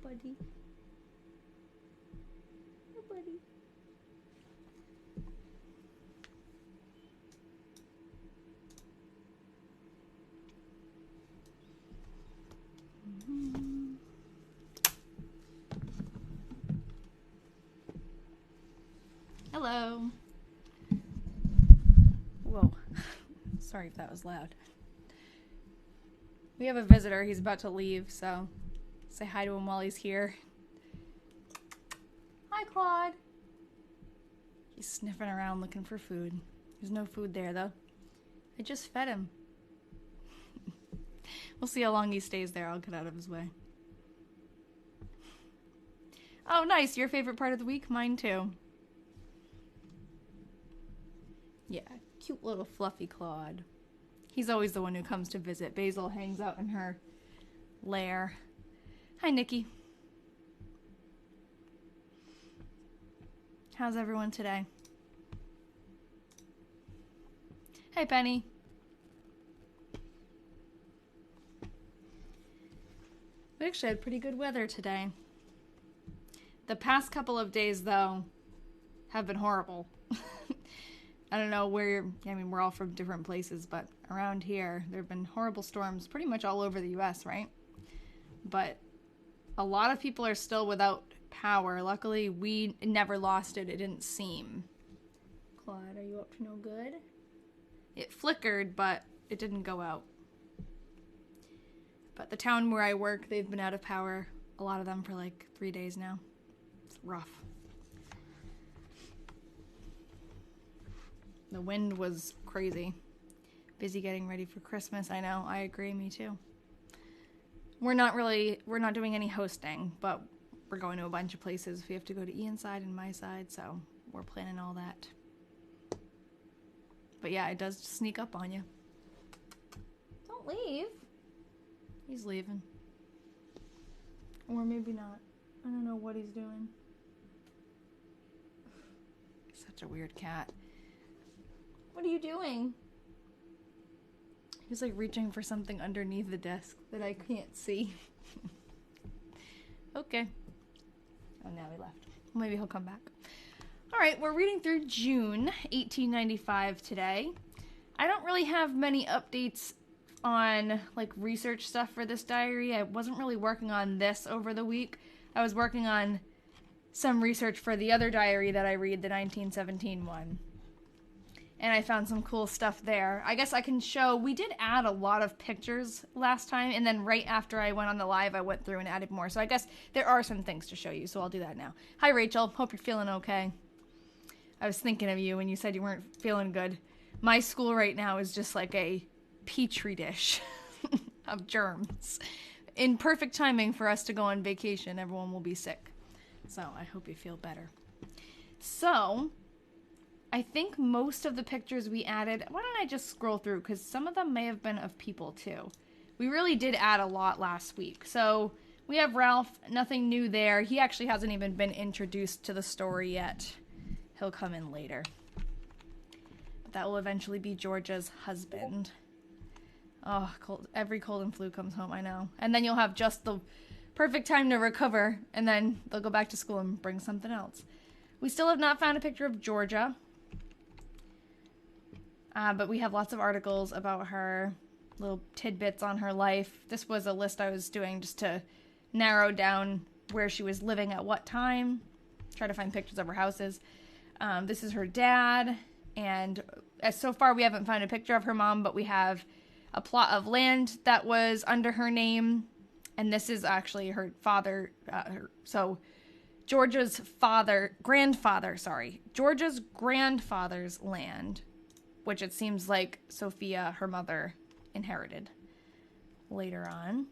buddy. Hi, buddy. Hello. Whoa. Sorry if that was loud. We have a visitor. He's about to leave, so say hi to him while he's here. Hi, Claude. He's sniffing around looking for food. There's no food there, though. I just fed him. We'll see how long he stays there. I'll get out of his way. Oh, nice. Your favorite part of the week? Mine, too. Yeah, cute little fluffy Claude. He's always the one who comes to visit. Basil hangs out in her lair. Hi, Nikki. How's everyone today? Hey, Penny. We actually had pretty good weather today. The past couple of days, though, have been horrible. I don't know where I mean, we're all from different places, but around here, there have been horrible storms pretty much all over the U.S., right? But a lot of people are still without power. Luckily, we never lost it. It didn't seem. Claude, are you up to no good? It flickered, but it didn't go out. But the town where I work, they've been out of power, a lot of them, for like 3 days now. It's rough. The wind was crazy. Busy getting ready for Christmas. I know, I agree, me too. We're not doing any hosting, but we're going to a bunch of places. We have to go to Ian's side and my side, so we're planning all that. But yeah, it does sneak up on you. Don't leave. He's leaving. Or maybe not. I don't know what he's doing. Such a weird cat. What are you doing? He's like reaching for something underneath the desk that I can't see. Okay. Oh, now he left. Maybe he'll come back. All right, we're reading through June 1895 today. I don't really have many updates on like research stuff for this diary. I wasn't really working on this over the week. I was working on some research for the other diary that I read, the 1917 one. And I found some cool stuff there. I guess I can show, we did add a lot of pictures last time, and then right after I went on the live, I went through and added more. So I guess there are some things to show you, so I'll do that now. Hi, Rachel. Hope you're feeling okay. I was thinking of you when you said you weren't feeling good. My school right now is just like a petri dish of germs. In perfect timing for us to go on vacation, everyone will be sick. So I hope you feel better. So I think most of the pictures we added, why don't I just scroll through, because some of them may have been of people too. We really did add a lot last week. So we have Ralph, nothing new there. He actually hasn't even been introduced to the story yet. He'll come in later. But that will eventually be Georgia's husband. Oh, every cold and flu comes home, I know. And then you'll have just the perfect time to recover, and then they'll go back to school and bring something else. We still have not found a picture of Georgia. But we have lots of articles about her, little tidbits on her life. This was a list I was doing just to narrow down where she was living at what time. Try to find pictures of her houses. This is her dad. And so far we haven't found a picture of her mom, but we have a plot of land that was under her name. And this is actually her father. So Georgia's Georgia's grandfather's land, which it seems like Sophia, her mother, inherited later on.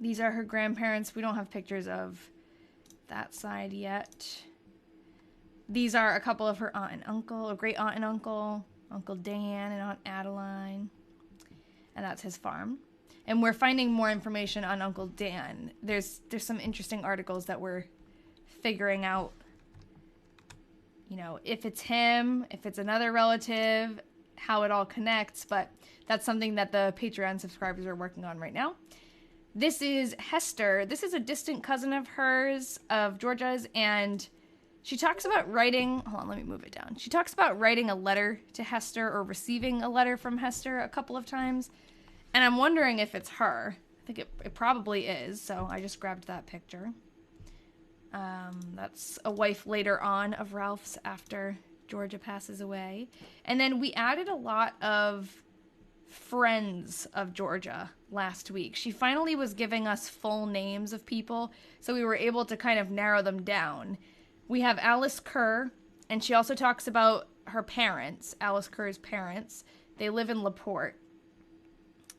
These are her grandparents. We don't have pictures of that side yet. These are a couple of her aunt and uncle, a great aunt and uncle, Uncle Dan and Aunt Adeline. And that's his farm. And we're finding more information on Uncle Dan. There's some interesting articles that we're figuring out, you know, if it's him, if it's another relative, how it all connects. But that's something that the Patreon subscribers are working on right now. This is Hester. This is a distant cousin of hers, of Georgia's, and she talks about writing... Hold on, let me move it down. She talks about writing a letter to Hester or receiving a letter from Hester a couple of times, and I'm wondering if it's her. I think it probably is, so I just grabbed that picture. That's a wife later on of Ralph's after Georgia passes away. And then we added a lot of friends of Georgia last week. She finally was giving us full names of people, so we were able to kind of narrow them down. We have Alice Kerr, and she also talks about her parents, Alice Kerr's parents. They live in LaPorte.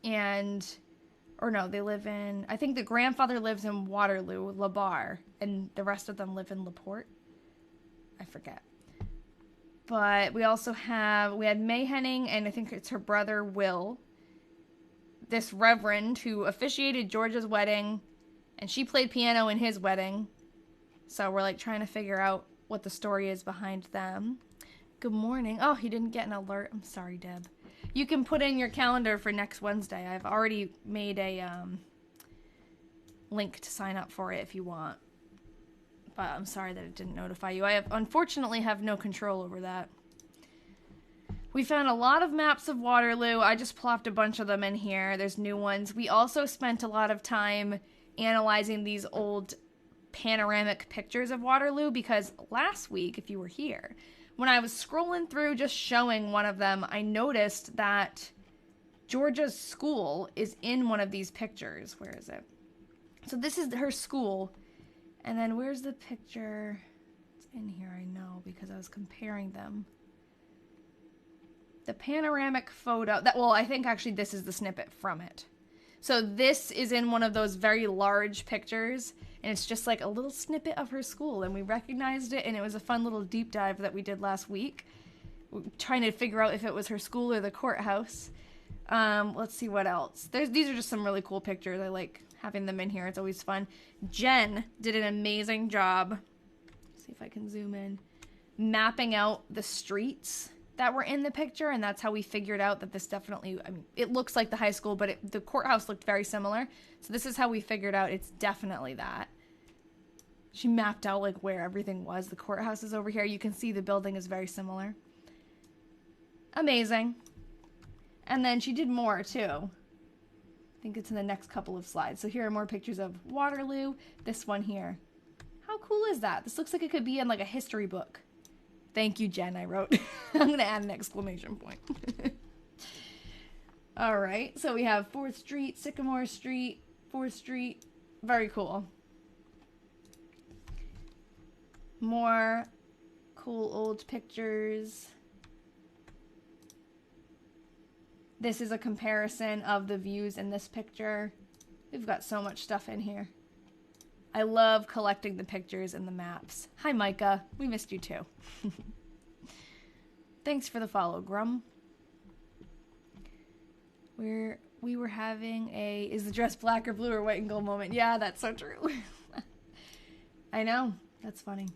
They live in, I think the grandfather lives in Waterloo, LaBar, and the rest of them live in LaPorte. I forget. But we had May Henning, and I think it's her brother, Will. This reverend who officiated Georgia's wedding, and she played piano in his wedding. So we're like trying to figure out what the story is behind them. Good morning. Oh, he didn't get an alert. I'm sorry, Deb. You can put in your calendar for next Wednesday. I've already made a link to sign up for it if you want. But I'm sorry that it didn't notify you. Unfortunately have no control over that. We found a lot of maps of Waterloo. I just plopped a bunch of them in here. There's new ones. We also spent a lot of time analyzing these old panoramic pictures of Waterloo because last week, if you were here, when I was scrolling through just showing one of them, I noticed that Georgia's school is in one of these pictures. Where is it? So this is her school. And then where's the picture? It's in here, I know, because I was comparing them. The panoramic photo. I think actually this is the snippet from it. So this is in one of those very large pictures, and it's just like a little snippet of her school, and we recognized it, and it was a fun little deep dive that we did last week, trying to figure out if it was her school or the courthouse. Let's see what else. These are just some really cool pictures. I like having them in here. It's always fun. Jen did an amazing job. Let's see if I can zoom in. Mapping out the streets that were in the picture, and that's how we figured out that this definitely, I mean, it looks like the high school, but the courthouse looked very similar. So this is how we figured out it's definitely that. She mapped out like where everything was. The courthouse is over here. You can see the building is very similar. Amazing. And then she did more too. I think it's in the next couple of slides. So here are more pictures of Waterloo. This one here. How cool is that? This looks like it could be in like a history book. Thank you, Jen, I wrote. I'm going to add an exclamation point. All right, so we have 4th Street, Sycamore Street, 4th Street. Very cool. More cool old pictures. This is a comparison of the views in this picture. We've got so much stuff in here. I love collecting the pictures and the maps. Hi, Micah. We missed you too. Thanks for the follow, Grum. We were having a, is the dress black or blue or white and gold moment? Yeah, that's so true. I know. That's funny.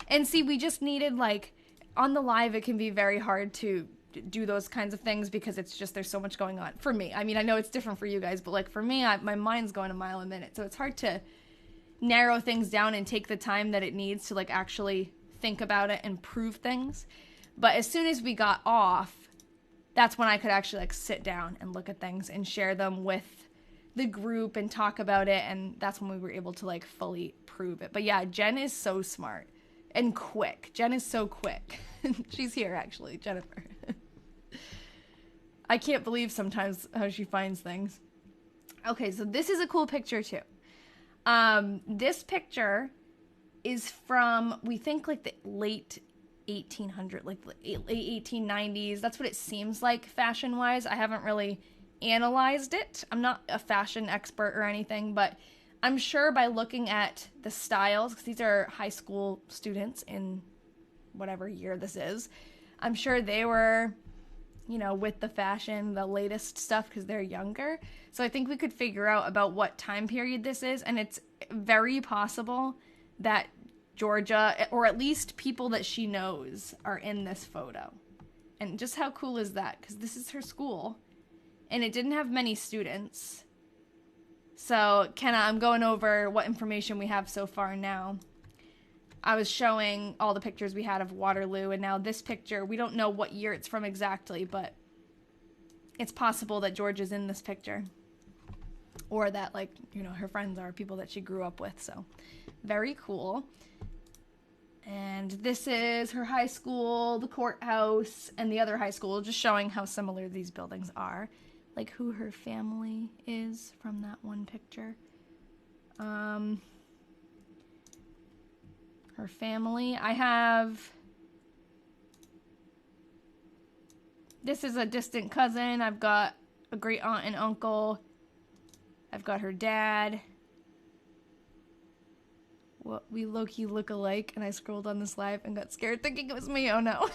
And see, we just needed, like, on the live, it can be very hard to do those kinds of things because it's just, there's so much going on. For me, I mean, I know it's different for you guys, but like for me, my mind's going a mile a minute. So it's hard to narrow things down and take the time that it needs to like actually think about it and prove things. But as soon as we got off, that's when I could actually like sit down and look at things and share them with the group and talk about it. And that's when we were able to like fully prove it. But yeah, Jen is so smart and quick. Jen is so quick. She's here actually, Jennifer. I can't believe sometimes how she finds things. Okay, so this is a cool picture too. This picture is from, we think like the late 1800s, like late 1890s. That's what it seems like fashion-wise. I haven't really analyzed it. I'm not a fashion expert or anything, but I'm sure by looking at the styles, because these are high school students in whatever year this is, I'm sure they were, you know, with the fashion, the latest stuff, because they're younger. So I think we could figure out about what time period this is, and it's very possible that Georgia, or at least people that she knows, are in this photo. And just how cool is that? Because this is her school, and it didn't have many students. So, Kenna, I'm going over what information we have so far now. I was showing all the pictures we had of Waterloo, and now this picture, we don't know what year it's from exactly, but it's possible that George is in this picture. Or that, like, you know, her friends are people that she grew up with, so very cool. And this is her high school, the courthouse, and the other high school, just showing how similar these buildings are. Like who her family is from that one picture. Her family. I have... This is a distant cousin. I've got a great aunt and uncle. I've got her dad. What we low-key look alike, and I scrolled on this live and got scared thinking it was me. Oh no.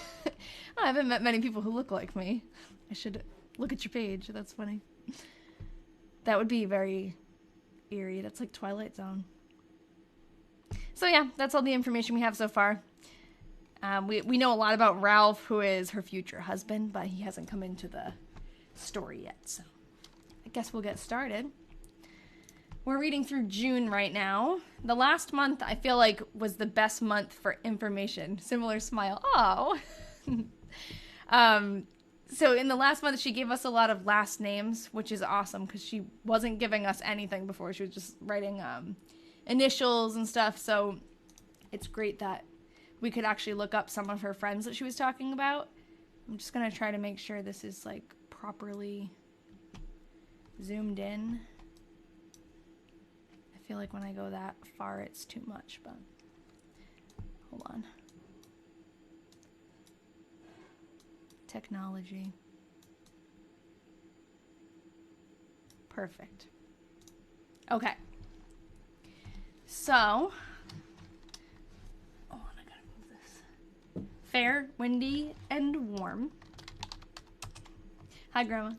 I haven't met many people who look like me. I should look at your page. That's funny. That would be very eerie. That's like Twilight Zone. So yeah, that's all the information we have so far. We know a lot about Ralph, who is her future husband, but he hasn't come into the story yet, so I guess we'll get started. We're reading through June right now. The last month, I feel like, was the best month for information. Similar smile. Oh. So in the last month, she gave us a lot of last names, which is awesome because she wasn't giving us anything before. She was just writing initials and stuff. So it's great that we could actually look up some of her friends that she was talking about. I'm just going to try to make sure this is like properly zoomed in. I feel like when I go that far, it's too much, but hold on. Technology. Perfect. Okay. So, oh, I gotta move this. Fair, windy, and warm. Hi, Grandma.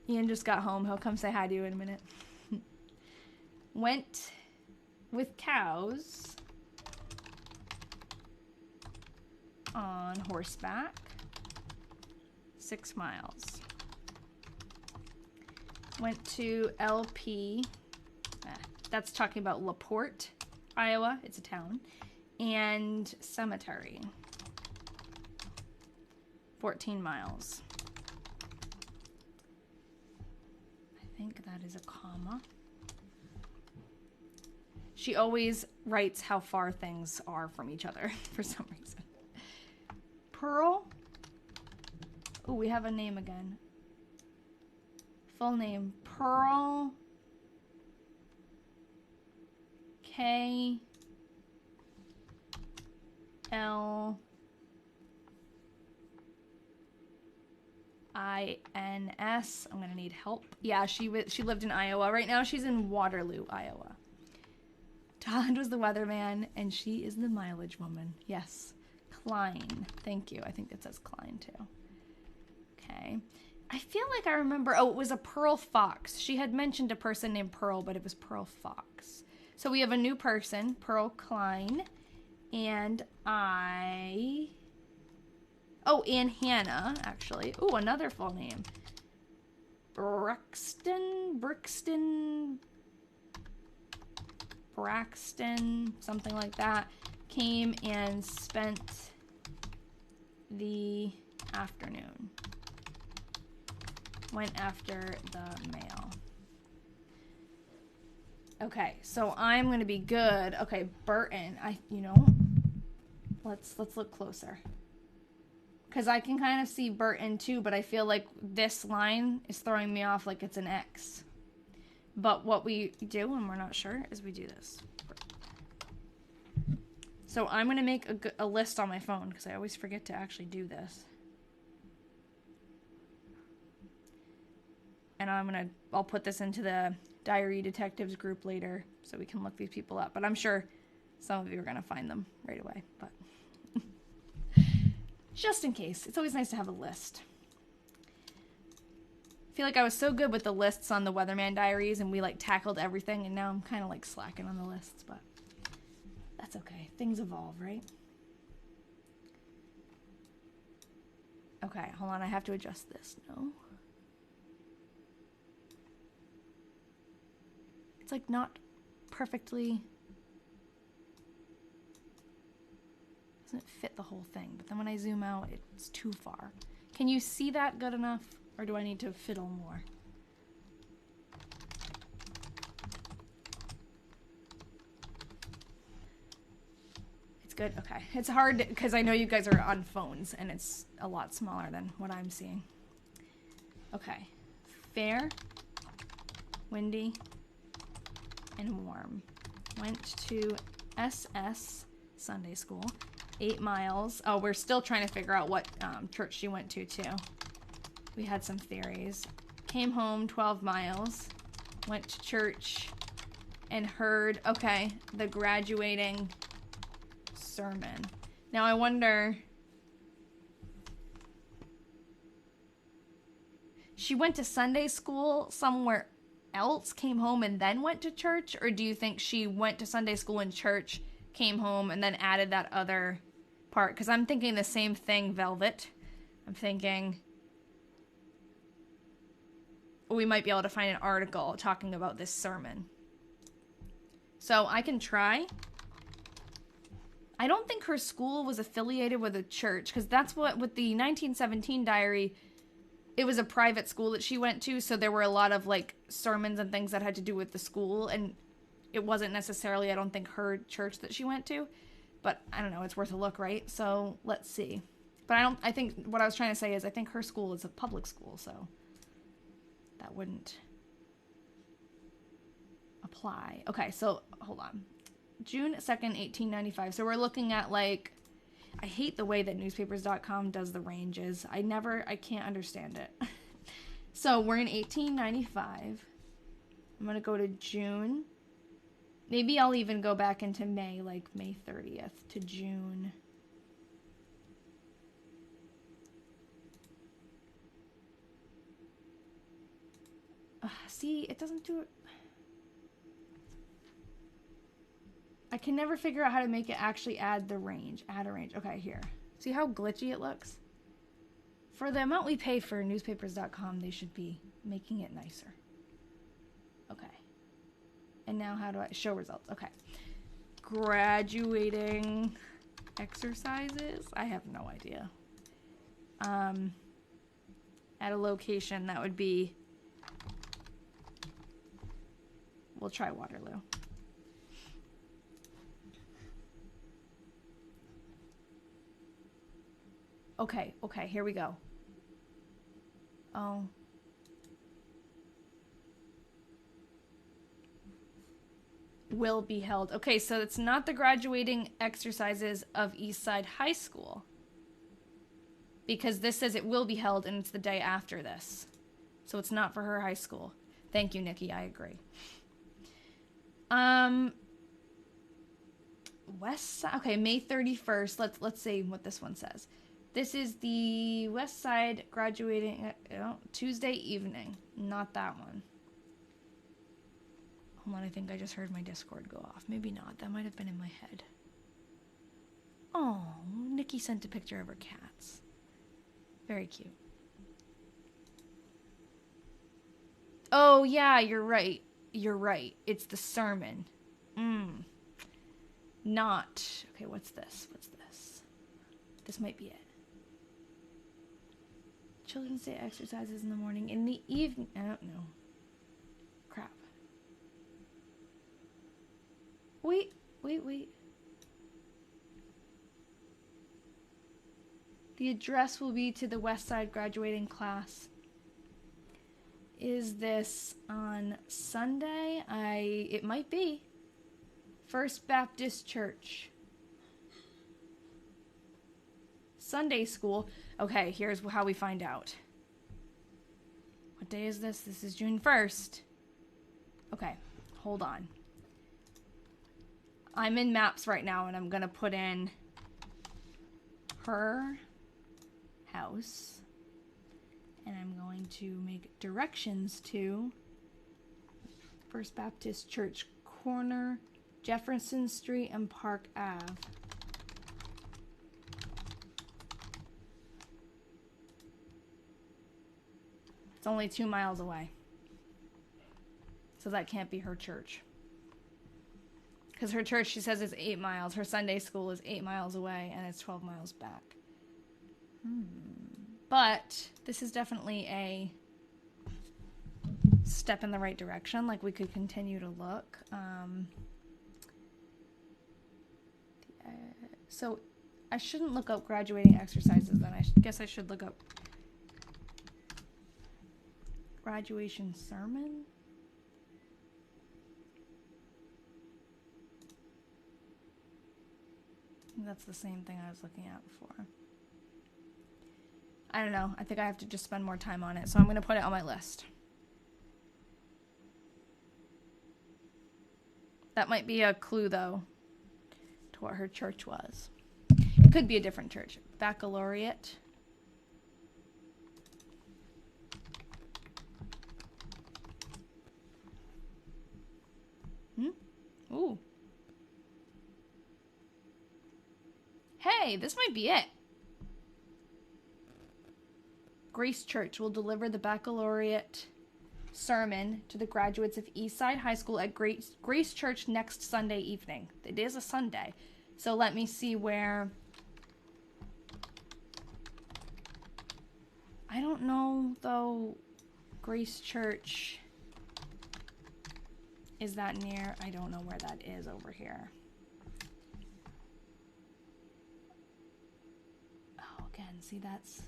Ian just got home. He'll come say hi to you in a minute. Went with cows on horseback 6 miles. Went to LP, that's talking about LaPorte, Iowa, it's a town, and cemetery, 14 miles. I think that is a comma. She always writes how far things are from each other for some reason. Pearl. Oh, we have a name again. Full name. Pearl K L INS. I'm gonna need help. Yeah, she lived in Iowa. Right now she's in Waterloo, Iowa. Todd was the weatherman, and she is the mileage woman. Yes. Klein. Thank you. I think it says Klein, too. Okay. I feel like I remember... Oh, it was a Pearl Fox. She had mentioned a person named Pearl, but it was Pearl Fox. So we have a new person, Pearl Klein. And I... Oh, and Hannah, actually. Oh, another full name. Braxton, something like that, came and spent the afternoon. Went after the mail. Okay, so I'm gonna be good. Okay, Burton. Let's look closer. Because I can kind of see Burton too, but I feel like this line is throwing me off like it's an X. But what we do when we're not sure is we do this. So I'm going to make a list on my phone because I always forget to actually do this. And I'll put this into the Diary Detectives group later so we can look these people up. But I'm sure some of you are going to find them right away. But just in case, it's always nice to have a list. I feel like I was so good with the lists on the Weatherman Diaries and we like tackled everything, and now I'm kind of like slacking on the lists, but that's okay. Things evolve, right? Okay, hold on. I have to adjust this. No. It's like not perfectly, doesn't fit the whole thing. But then when I zoom out, it's too far. Can you see that good enough? Or do I need to fiddle more? It's good, okay. It's hard because I know you guys are on phones and it's a lot smaller than what I'm seeing. Okay. Fair, windy, and warm. Went to SS Sunday school. 8 miles. Oh, we're still trying to figure out what church she went to, too. We had some theories. Came home 12 miles. Went to church and heard, okay, the graduating sermon. Now, I wonder... She went to Sunday school somewhere else, came home, and then went to church? Or do you think she went to Sunday school and church, came home, and then added that other part? Because I'm thinking the same thing, Velvet. I'm thinking we might be able to find an article talking about this sermon. So I can try. I don't think her school was affiliated with a church, because that's what, with the 1917 diary, it was a private school that she went to, so there were a lot of, like, sermons and things that had to do with the school, and it wasn't necessarily, I don't think, her church that she went to. But, I don't know, it's worth a look, right? So, let's see. But I think, what I was trying to say is, I think her school is a public school, so that wouldn't apply. Okay, so, hold on. June 2nd, 1895. So, we're looking at, like, I hate the way that newspapers.com does the ranges. I can't understand it. So, we're in 1895. I'm going to go to June. Maybe I'll even go back into May, like May 30th to June. See, it doesn't do it. I can never figure out how to make it actually add the range. Add a range. Okay, here. See how glitchy it looks? For the amount we pay for newspapers.com, they should be making it nicer. Okay. And now how do I show results? Okay. Graduating exercises? I have no idea. At a location that would be, we'll try Waterloo. Okay, here we go. Oh. Will be held. Okay, so it's not the graduating exercises of Eastside High School. Because this says it will be held and it's the day after this. So it's not for her high school. Thank you, Nikki. I agree. West Side. Okay, May 31st. Let's see what this one says. This is the West Side graduating Tuesday evening. Not that one. Hold on, I think I just heard my Discord go off. Maybe not. That might have been in my head. Oh, Nikki sent a picture of her cats. Very cute. Oh, yeah, you're right. You're right. It's the sermon. Not. Okay, what's this? What's this? This might be it. Children's Day exercises in the morning. In the evening. I don't know. Crap. Wait. The address will be to the West Side graduating class. Is this on Sunday? It might be. First Baptist Church. Sunday school. Okay, here's how we find out. What day is this? This is June 1st. Okay, hold on. I'm in Maps right now, and I'm going to put in her house. And I'm going to make directions to First Baptist Church, corner Jefferson Street and Park Ave. It's only 2 miles away. So that can't be her church. Because her church, she says, is 8 miles. Her Sunday school is 8 miles away, and it's 12 miles back. But this is definitely a step in the right direction. Like, we could continue to look. So I shouldn't look up graduating exercises then. I guess I should look up graduation sermon. That's the same thing I was looking at before. I don't know. I think I have to just spend more time on it. So I'm going to put it on my list. That might be a clue, though, to what her church was. It could be a different church. Baccalaureate. Ooh. Hey, this might be it. Grace Church will deliver the baccalaureate sermon to the graduates of Eastside High School at Grace Church next Sunday evening. It is a Sunday. So let me see where... I don't know, though, Grace Church... Is that near? I don't know where that is over here. Oh, again, see, that's...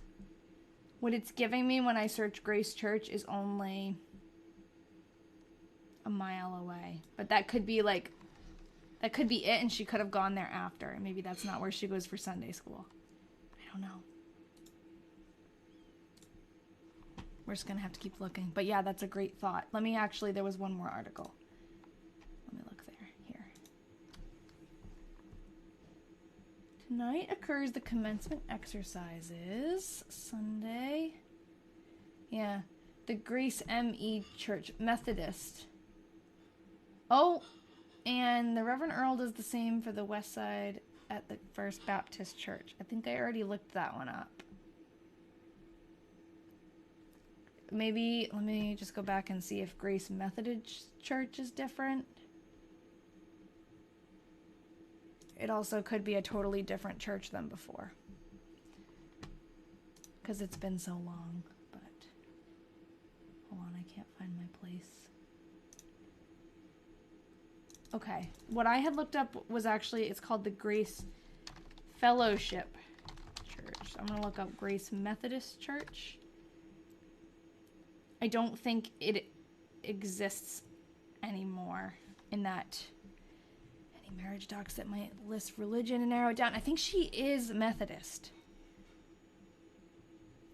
What it's giving me when I search Grace Church is only a mile away. But that could be, like... That could be it, and she could have gone there after. And maybe that's not where she goes for Sunday school. I don't know. We're just going to have to keep looking. But yeah, that's a great thought. Let me actually... There was one more article. Let me look there. Here. Tonight occurs the commencement exercises. Sunday. Yeah. The Grace M.E. Church. Methodist. Oh, and the Reverend Earl does the same for the West Side at the First Baptist Church. I think I already looked that one up. Maybe, let me just go back and see if Grace Methodist Church is different. It also could be a totally different church than before. Because it's been so long. But, hold on, I can't find my place. Okay, what I had looked up was actually, it's called the Grace Fellowship Church. I'm going to look up Grace Methodist Church. I don't think it exists anymore in that any marriage docs that might list religion and narrow it down. I think she is Methodist.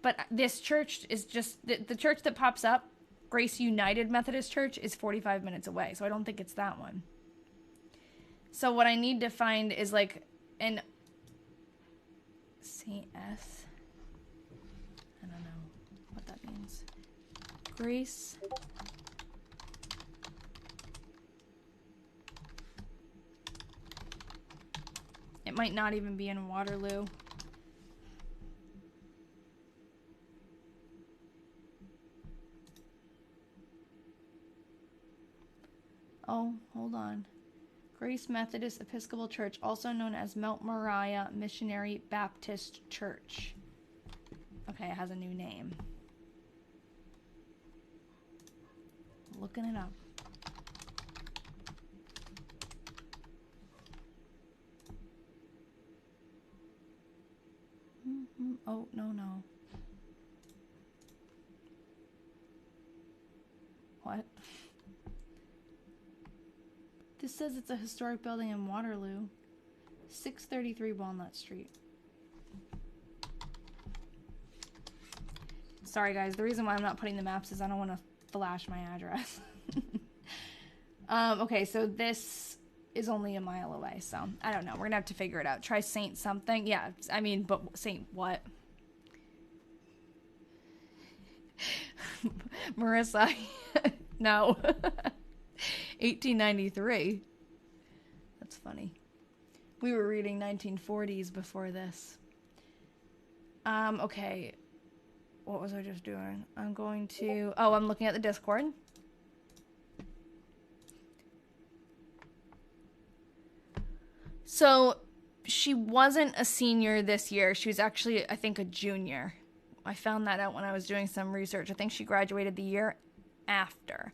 But this church is just, the church that pops up, Grace United Methodist Church, is 45 minutes away. So I don't think it's that one. So what I need to find is like an CS. I don't know what that means. Grace. It might not even be in Waterloo. Oh, hold on. Grace Methodist Episcopal Church, also known as Mount Moriah Missionary Baptist Church. Okay, it has a new name. Looking it up. Oh, no. What? This says it's a historic building in Waterloo. 633 Walnut Street. Sorry guys, the reason why I'm not putting the maps is I don't want to flash my address. Okay, so this is only a mile away, so I don't know. We're gonna have to figure it out. Try Saint something. Yeah, I mean, but Saint what? Marissa. No. 1893. That's funny. We were reading 1940s before this. Okay. What was I just doing? I'm going to... Oh, I'm looking at the Discord. So she wasn't a senior this year. She was actually, I think, a junior. I found that out when I was doing some research. I think she graduated the year after.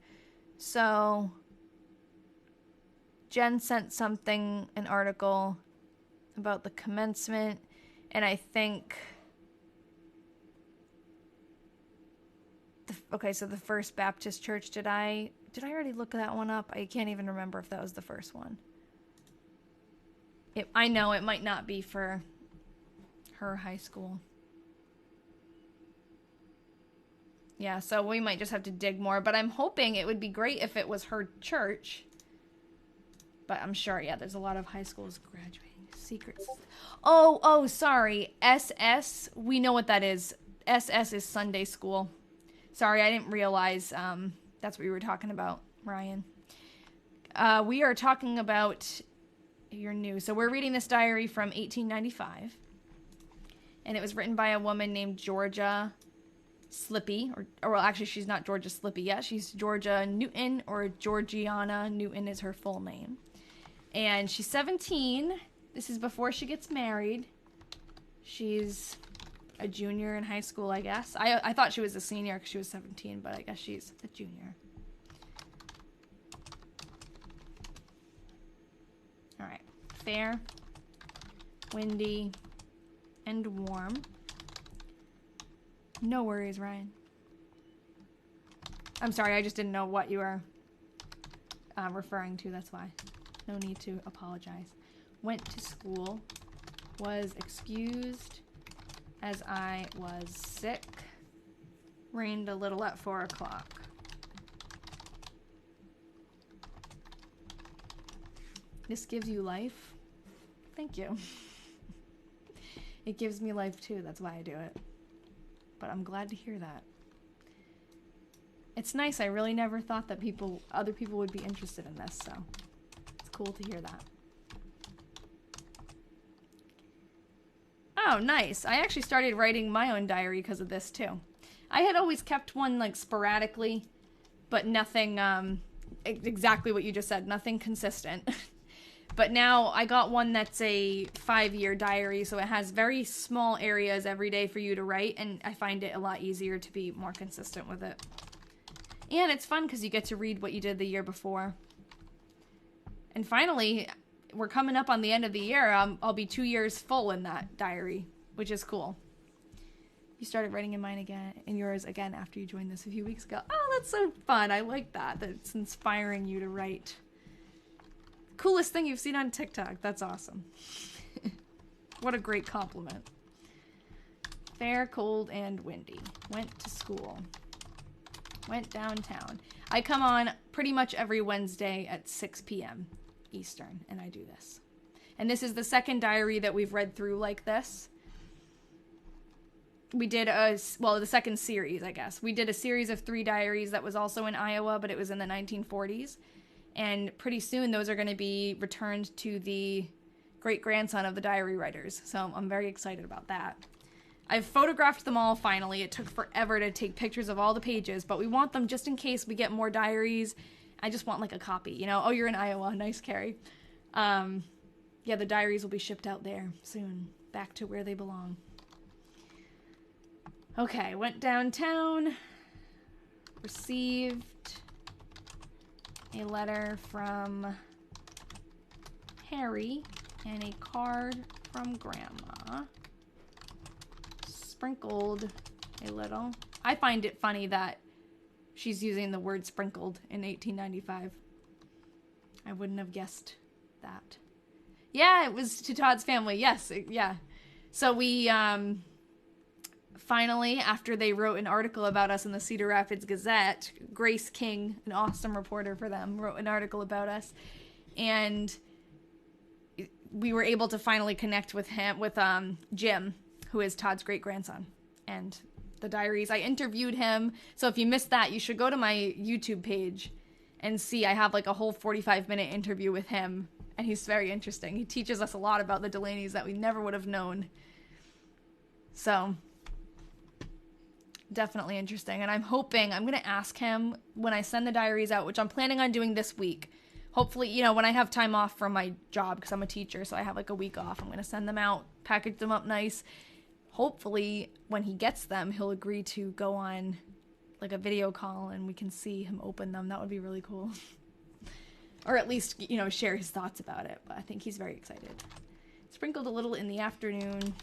So Jen sent an article about the commencement, and I think... so the First Baptist Church, did I already look that one up? I can't even remember if that was the first one. I know it might not be for her high school. Yeah, so we might just have to dig more, but I'm hoping it would be great if it was her church. But I'm sure, yeah, there's a lot of high schools graduating. Secrets. Oh, sorry. SS, we know what that is. SS is Sunday school. Sorry, I didn't realize that's what we were talking about, Ryan. We are talking about... You're new. So we're reading this diary from 1895. And it was written by a woman named Georgia Slippy. Or well, actually, she's not Georgia Slippy yet. She's Georgia Newton, or Georgiana Newton is her full name. And she's 17. This is before she gets married. She's a junior in high school, I guess. I thought she was a senior because she was 17, but I guess she's a junior. All right. Fair, windy, and warm. No worries, Ryan. I'm sorry, I just didn't know what you were referring to, that's why. No need to apologize. Went to school. Was excused as I was sick. Rained a little at 4 o'clock. This gives you life. Thank you. It gives me life too. That's why I do it. But I'm glad to hear that. It's nice. I really never thought that other people would be interested in this, so it's cool to hear that. Oh, nice. I actually started writing my own diary because of this too. I had always kept one like sporadically, but nothing exactly what you just said, nothing consistent. But now I got one that's a 5-year diary, so it has very small areas every day for you to write, and I find it a lot easier to be more consistent with it. And it's fun because you get to read what you did the year before. And finally, we're coming up on the end of the year. I'll be 2 years full in that diary, which is cool. You started writing in yours again after you joined this a few weeks ago. Oh, that's so fun. I like that it's inspiring you to write. Coolest thing you've seen on TikTok. That's awesome. What a great compliment. Fair, cold, and windy. Went to school. Went downtown. I come on pretty much every Wednesday at 6 p.m. Eastern, and I do this. And this is the second diary that we've read through like this. We did the second series, I guess. We did a series of 3 diaries that was also in Iowa, but it was in the 1940s. And pretty soon those are going to be returned to the great-grandson of the diary writers. So I'm very excited about that. I've photographed them all finally. It took forever to take pictures of all the pages, but we want them just in case we get more diaries. I just want like a copy, you know? Oh, you're in Iowa. Nice, Carrie. Yeah, the diaries will be shipped out there soon. Back to where they belong. Okay, went downtown. Received a letter from Harry and a card from Grandma. Sprinkled a little. I find it funny that she's using the word sprinkled in 1895. I wouldn't have guessed that. Yeah, it was to Todd's family. Yes, yeah. So we finally, after they wrote an article about us in the Cedar Rapids Gazette, Grace King, an awesome reporter for them, wrote an article about us, and we were able to finally connect with Jim, who is Todd's great-grandson, and the diaries. I interviewed him, so if you missed that, you should go to my YouTube page and see. I have like a whole 45-minute interview with him, and he's very interesting. He teaches us a lot about the Delaney's that we never would have known. So definitely interesting. And I'm going to ask him when I send the diaries out, which I'm planning on doing this week. hopefully, you know, when I have time off from my job, because I'm a teacher, so I have like a week off, I'm going to send them out, package them up nice. Hopefully, when he gets them, he'll agree to go on like a video call and we can see him open them. That would be really cool. Or at least, you know, share his thoughts about it. But I think he's very excited. Sprinkled a little in the afternoon.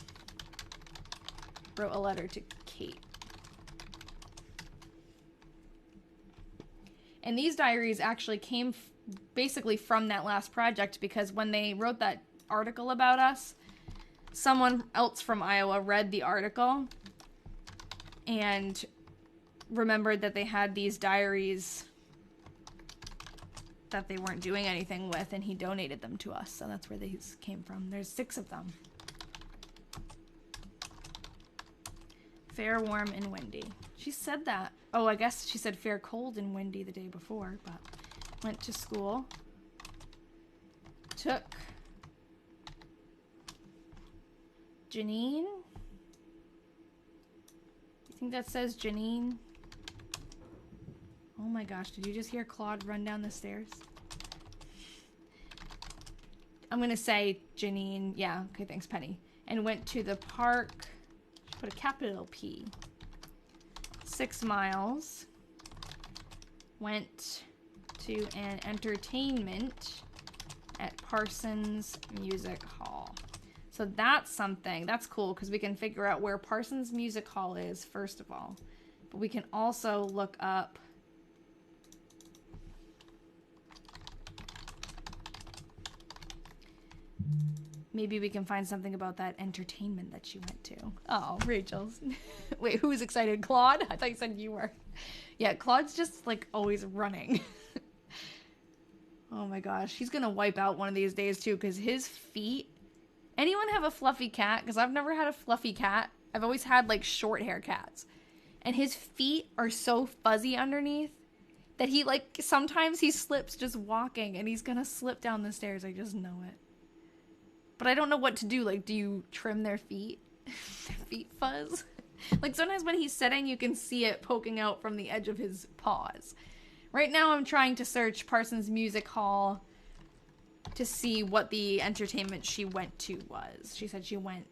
Wrote a letter to Kate. And these diaries actually came basically from that last project, because when they wrote that article about us, someone else from Iowa read the article and remembered that they had these diaries that they weren't doing anything with, and he donated them to us. So that's where these came from. There's 6 of them. Fair, warm, and windy. She said that. Oh, I guess she said fair, cold, and windy the day before, but went to school. Took Janine? You think that says Janine? Oh my gosh, did you just hear Claude run down the stairs? I'm gonna say Janine. Yeah, okay, thanks, Penny. And went to the park. Put a capital P. 6 miles. Went to an entertainment at Parsons Music Hall. So that's something. That's cool, because we can figure out where Parsons Music Hall is, first of all. But we can also look up maybe we can find something about that entertainment that she went to. Oh, Rachel's. Wait, who's excited? Claude? I thought you said you were. Yeah, Claude's just like always running. Oh my gosh. He's gonna wipe out one of these days too, because his feet... Anyone have a fluffy cat? Because I've never had a fluffy cat. I've always had like short hair cats. And his feet are so fuzzy underneath that he like, sometimes he slips just walking and he's gonna slip down the stairs. I just know it. But I don't know what to do. Like, do you trim their feet? Their feet fuzz? Like, sometimes when he's sitting, you can see it poking out from the edge of his paws. Right now, I'm trying to search Parsons Music Hall to see what the entertainment she went to was. She said she went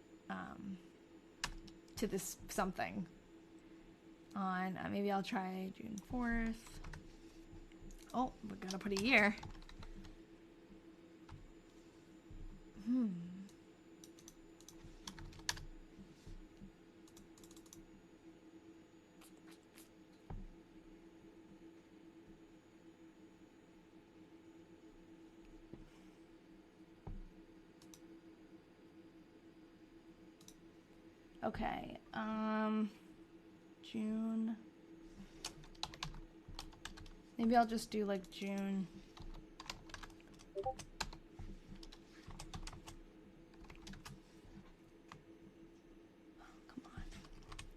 to this something on, maybe I'll try June 4th. Oh, we gotta put a year. Okay, June. Maybe I'll just do like June.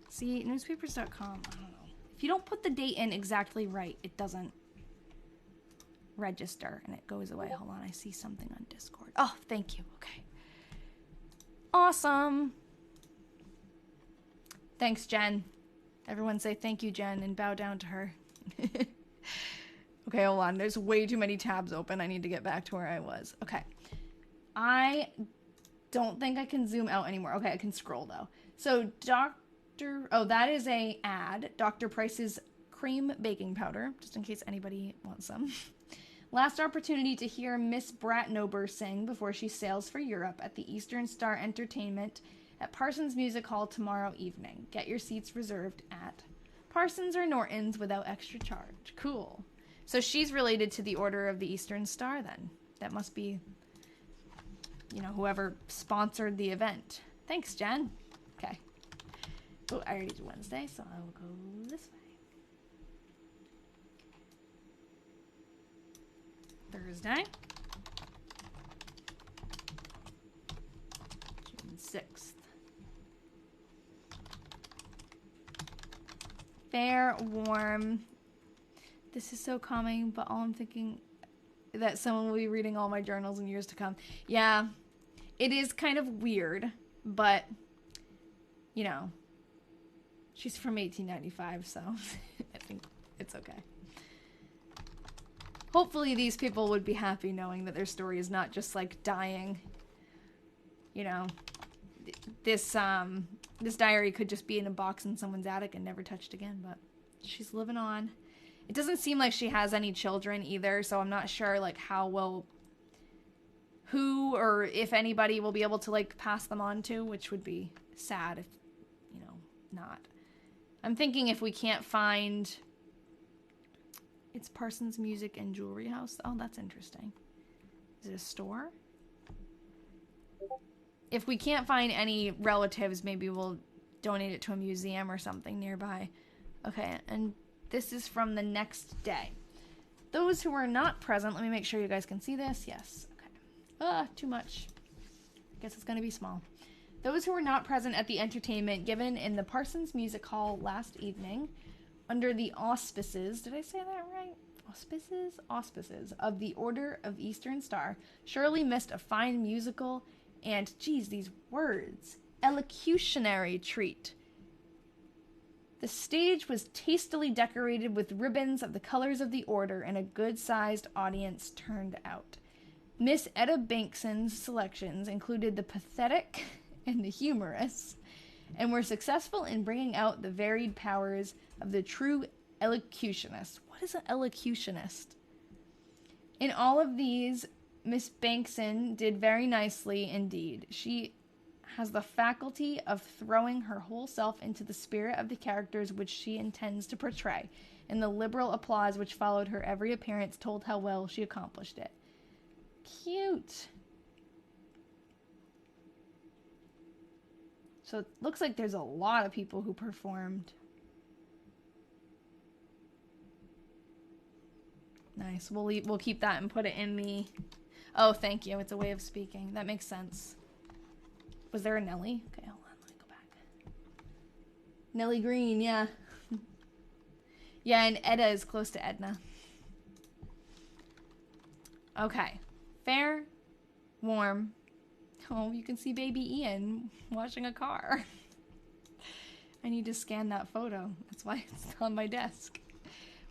See, newspapers.com, I don't know. If you don't put the date in exactly right, it doesn't register and it goes away. Hold on, I see something on Discord. Oh, thank you. Okay. Awesome. Thanks, Jen. Everyone say thank you, Jen, and bow down to her. Okay, hold on. There's way too many tabs open. I need to get back to where I was. Okay. I don't think I can zoom out anymore. Okay, I can scroll though. So oh, that is a ad. Dr. Price's cream baking powder, just in case anybody wants some. Last opportunity to hear Miss Bratnober sing before she sails for Europe at the Eastern Star Entertainment at Parsons Music Hall tomorrow evening. Get your seats reserved at Parsons or Norton's without extra charge. Cool. So she's related to the Order of the Eastern Star then. That must be, you know, whoever sponsored the event. Thanks, Jen. Okay. Oh, I already did Wednesday, so I will go this way. Thursday. June 6th. Fair, warm. This is so calming, but all I'm thinking that someone will be reading all my journals in years to come. Yeah, it is kind of weird, but, you know, she's from 1895, so I think it's okay. hopefully these people would be happy knowing that their story is not just like dying. You know, this diary could just be in a box in someone's attic and never touched again, but she's living on. It doesn't seem like she has any children either, so I'm not sure like who or if anybody will be able to like pass them on to, which would be sad if, you know, not. I'm thinking if we can't find... It's Parsons Music and Jewelry House. Oh, that's interesting. Is it a store? If we can't find any relatives, maybe we'll donate it to a museum or something nearby. Okay, and this is from the next day. Those who were not present, let me make sure you guys can see this. Yes. Okay. Too much. I guess it's going to be small. Those who were not present at the entertainment given in the Parsons Music Hall last evening, under the auspices, did I say that right? Auspices of the Order of Eastern Star, surely missed a fine musical and, geez, these words, elocutionary treat. The stage was tastily decorated with ribbons of the colors of the order, and a good-sized audience turned out. Miss Etta Bankson's selections included the pathetic and the humorous, and were successful in bringing out the varied powers of the true elocutionist. What is an elocutionist? In all of these, Miss Bankson did very nicely indeed. She has the faculty of throwing her whole self into the spirit of the characters which she intends to portray, and the liberal applause which followed her every appearance told how well she accomplished it. Cute. So it looks like there's a lot of people who performed. Nice. We'll keep that and put it in the... Oh, thank you. It's a way of speaking. That makes sense. Was there a Nellie? Okay, hold on. Let me go back. Nellie Green, yeah. Yeah, and Edda is close to Edna. Okay. Fair. Warm. Oh, you can see baby Ian washing a car. I need to scan that photo. That's why it's on my desk.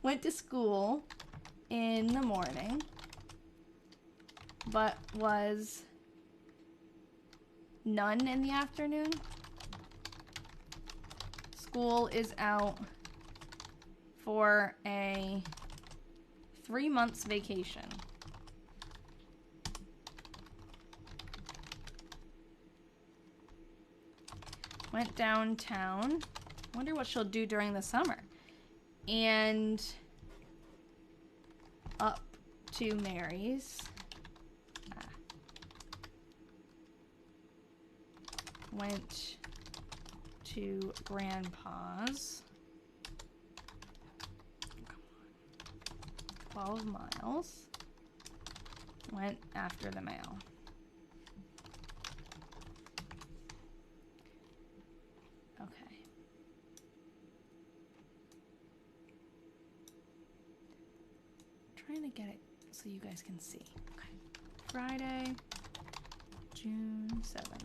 Went to school in the morning, but was none in the afternoon. School is out for a 3 months vacation. Went downtown. Wonder what she'll do during the summer. And up to Mary's. Went to Grandpa's. 12 miles. Went after the mail. Okay. Trying to get it so you guys can see. Okay. Friday, June 7th.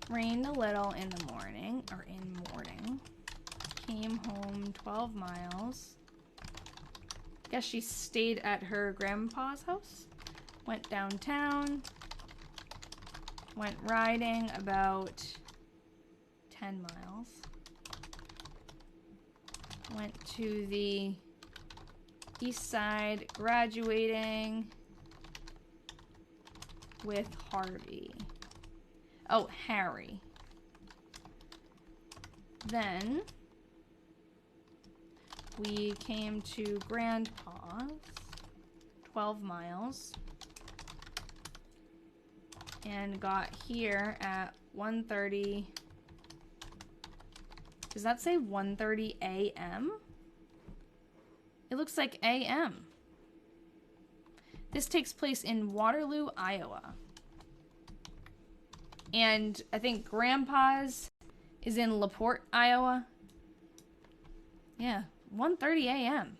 Rained a little in the morning, or in morning. Came home 12 miles. Guess she stayed at her grandpa's house. Went downtown. Went riding about 10 miles. Went to the east side, graduating with Harvey. Oh, Harry. Then we came to Grandpa's, 12 miles, and got here at 1:30. Does that say 1:30 a.m.? It looks like a.m. This takes place in Waterloo, Iowa. And I think Grandpa's is in LaPorte, Iowa. Yeah, 1:30 a.m.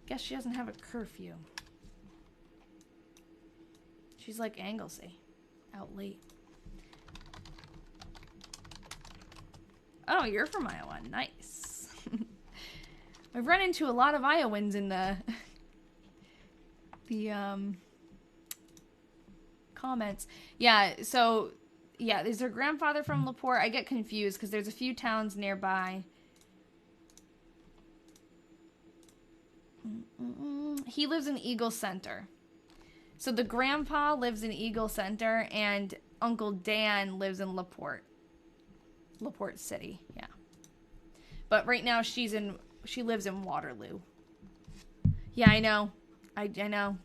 Guess she doesn't have a curfew. She's like Anglesey, out late. Oh, you're from Iowa. Nice. I've run into a lot of Iowans in the comments. Yeah, so yeah, is her grandfather from LaPorte? I get confused because there's a few towns nearby. He lives in Eagle Center. So the grandpa lives in Eagle Center and Uncle Dan lives in LaPorte. LaPorte City, yeah. But right now she lives in Waterloo. Yeah, I know. I know.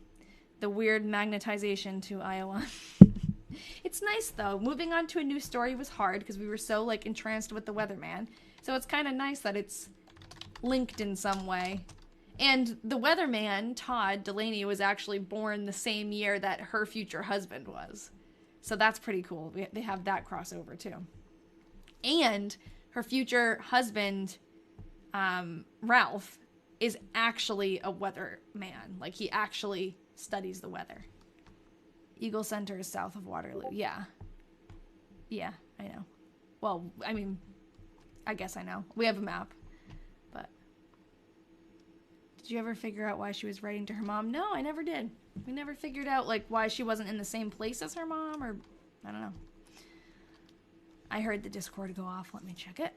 The weird magnetization to Iowa. It's nice though. Moving on to a new story was hard because we were so like entranced with the weatherman. So it's kind of nice that it's linked in some way. And the weatherman, Todd Delaney, was actually born the same year that her future husband was. So that's pretty cool. They have that crossover too. And her future husband, Ralph, is actually a weatherman. Like, he actually studies the weather. Eagle Center is south of Waterloo. Yeah. Yeah, I know. Well, I mean, I guess I know. We have a map. But did you ever figure out why she was writing to her mom? No, I never did. We never figured out, like, why she wasn't in the same place as her mom, or I don't know. I heard the Discord go off. Let me check it.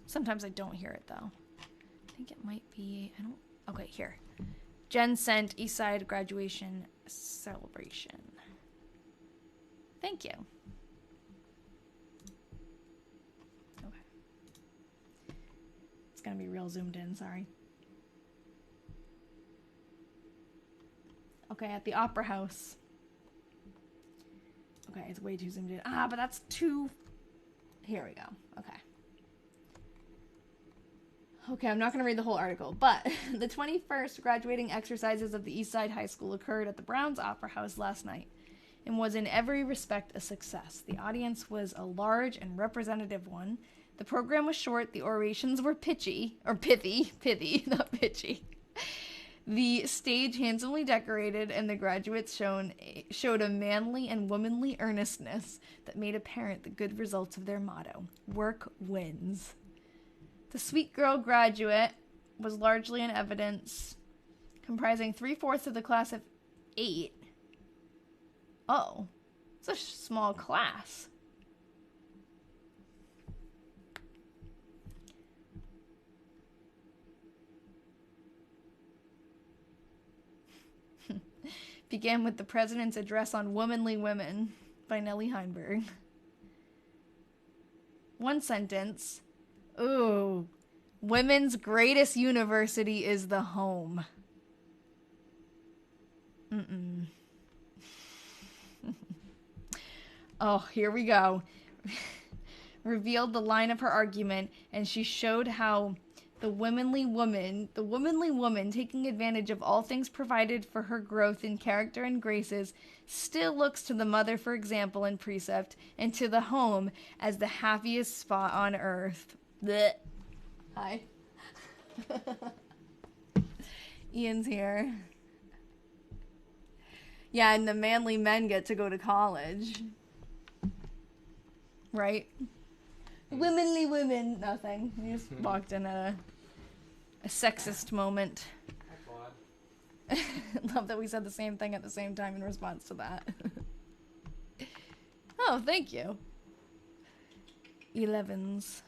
Sometimes I don't hear it, though. I think it might be... Okay, here. Jen sent Eastside graduation celebration. Thank you. Okay. It's gonna be real zoomed in, sorry. Okay, at the Opera House. Okay, it's way too zoomed in. Ah, but that's too... Here we go. Okay. Okay, I'm not going to read the whole article, but the 21st graduating exercises of the Eastside High School occurred at the Browns Opera House last night and was in every respect a success. The audience was a large and representative one. The program was short, the orations were pithy, not pitchy. The stage handsomely decorated, and the graduates showed a manly and womanly earnestness that made apparent the good results of their motto, work wins. The Sweet Girl graduate was largely in evidence, comprising 3/4 of the class of 8. Oh, it's a small class. Began with the President's Address on Womanly Women by Nellie Heinberg. One sentence. Ooh. Women's greatest university is the home. Oh, here we go. Revealed the line of her argument, and she showed how the womanly woman taking advantage of all things provided for her growth in character and graces still looks to the mother for example and precept, and to the home as the happiest spot on earth. Blech. Hi. Ian's here. Yeah, and the manly men get to go to college. Right? Womanly women. Nothing. You just walked in a sexist moment. Love that we said the same thing at the same time in response to that. Oh, thank you. 11s.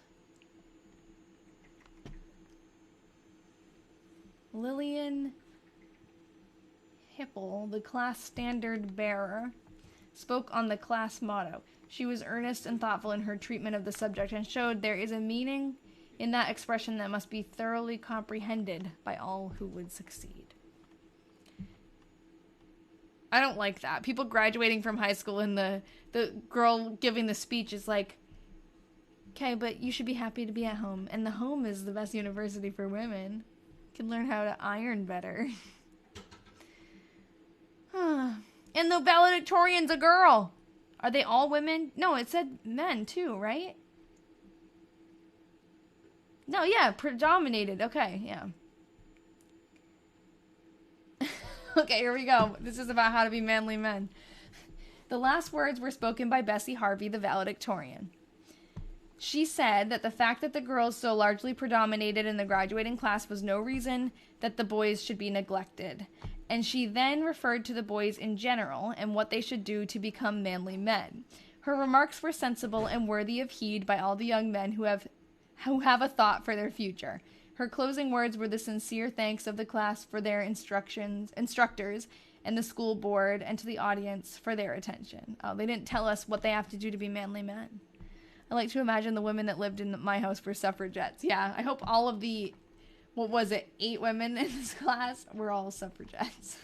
Lillian Hipple, the class standard bearer, spoke on the class motto. She was earnest and thoughtful in her treatment of the subject and showed there is a meaning in that expression that must be thoroughly comprehended by all who would succeed. I don't like that. People graduating from high school and the girl giving the speech is like, okay, but you should be happy to be at home. And the home is the best university for women. You can learn how to iron better. And the valedictorian's a girl. Are they all women? No, it said men too, right? No, yeah, predominated. Okay, yeah. Okay, here we go. This is about how to be manly men. The last words were spoken by Bessie Harvey, the valedictorian. She said that the fact that the girls so largely predominated in the graduating class was no reason that the boys should be neglected. And she then referred to the boys in general and what they should do to become manly men. Her remarks were sensible and worthy of heed by all the young men who have a thought for their future. Her closing words were the sincere thanks of the class for their instructors, and the school board, and to the audience for their attention. Oh, they didn't tell us what they have to do to be manly men. I like to imagine the women that lived in my house were suffragettes. Yeah, I hope all of the, 8 women in this class were all suffragettes.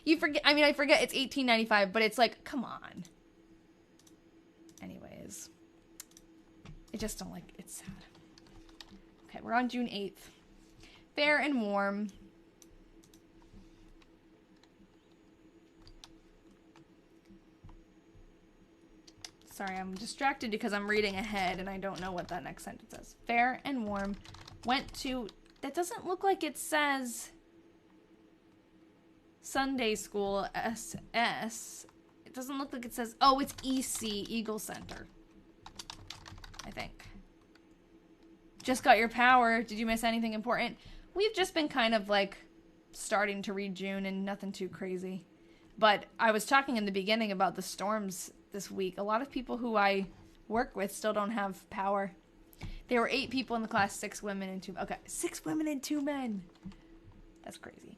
I forget it's 1895, but it's like, come on. Anyways. I just don't like, it's sad. Okay, we're on June 8th. Fair and warm. Sorry, I'm distracted because I'm reading ahead and I don't know what that next sentence says. Fair and warm. Went to... That doesn't look like it says... Sunday School SS. It doesn't look like it says... Oh, it's EC, Eagle Center. I think. Just got your power. Did you miss anything important? We've just been kind of like starting to read June and nothing too crazy. But I was talking in the beginning about the storms this week. A lot of people who I work with still don't have power. There were 8 people in the class, 6 women and 2... Okay, 6 women and 2 men. That's crazy.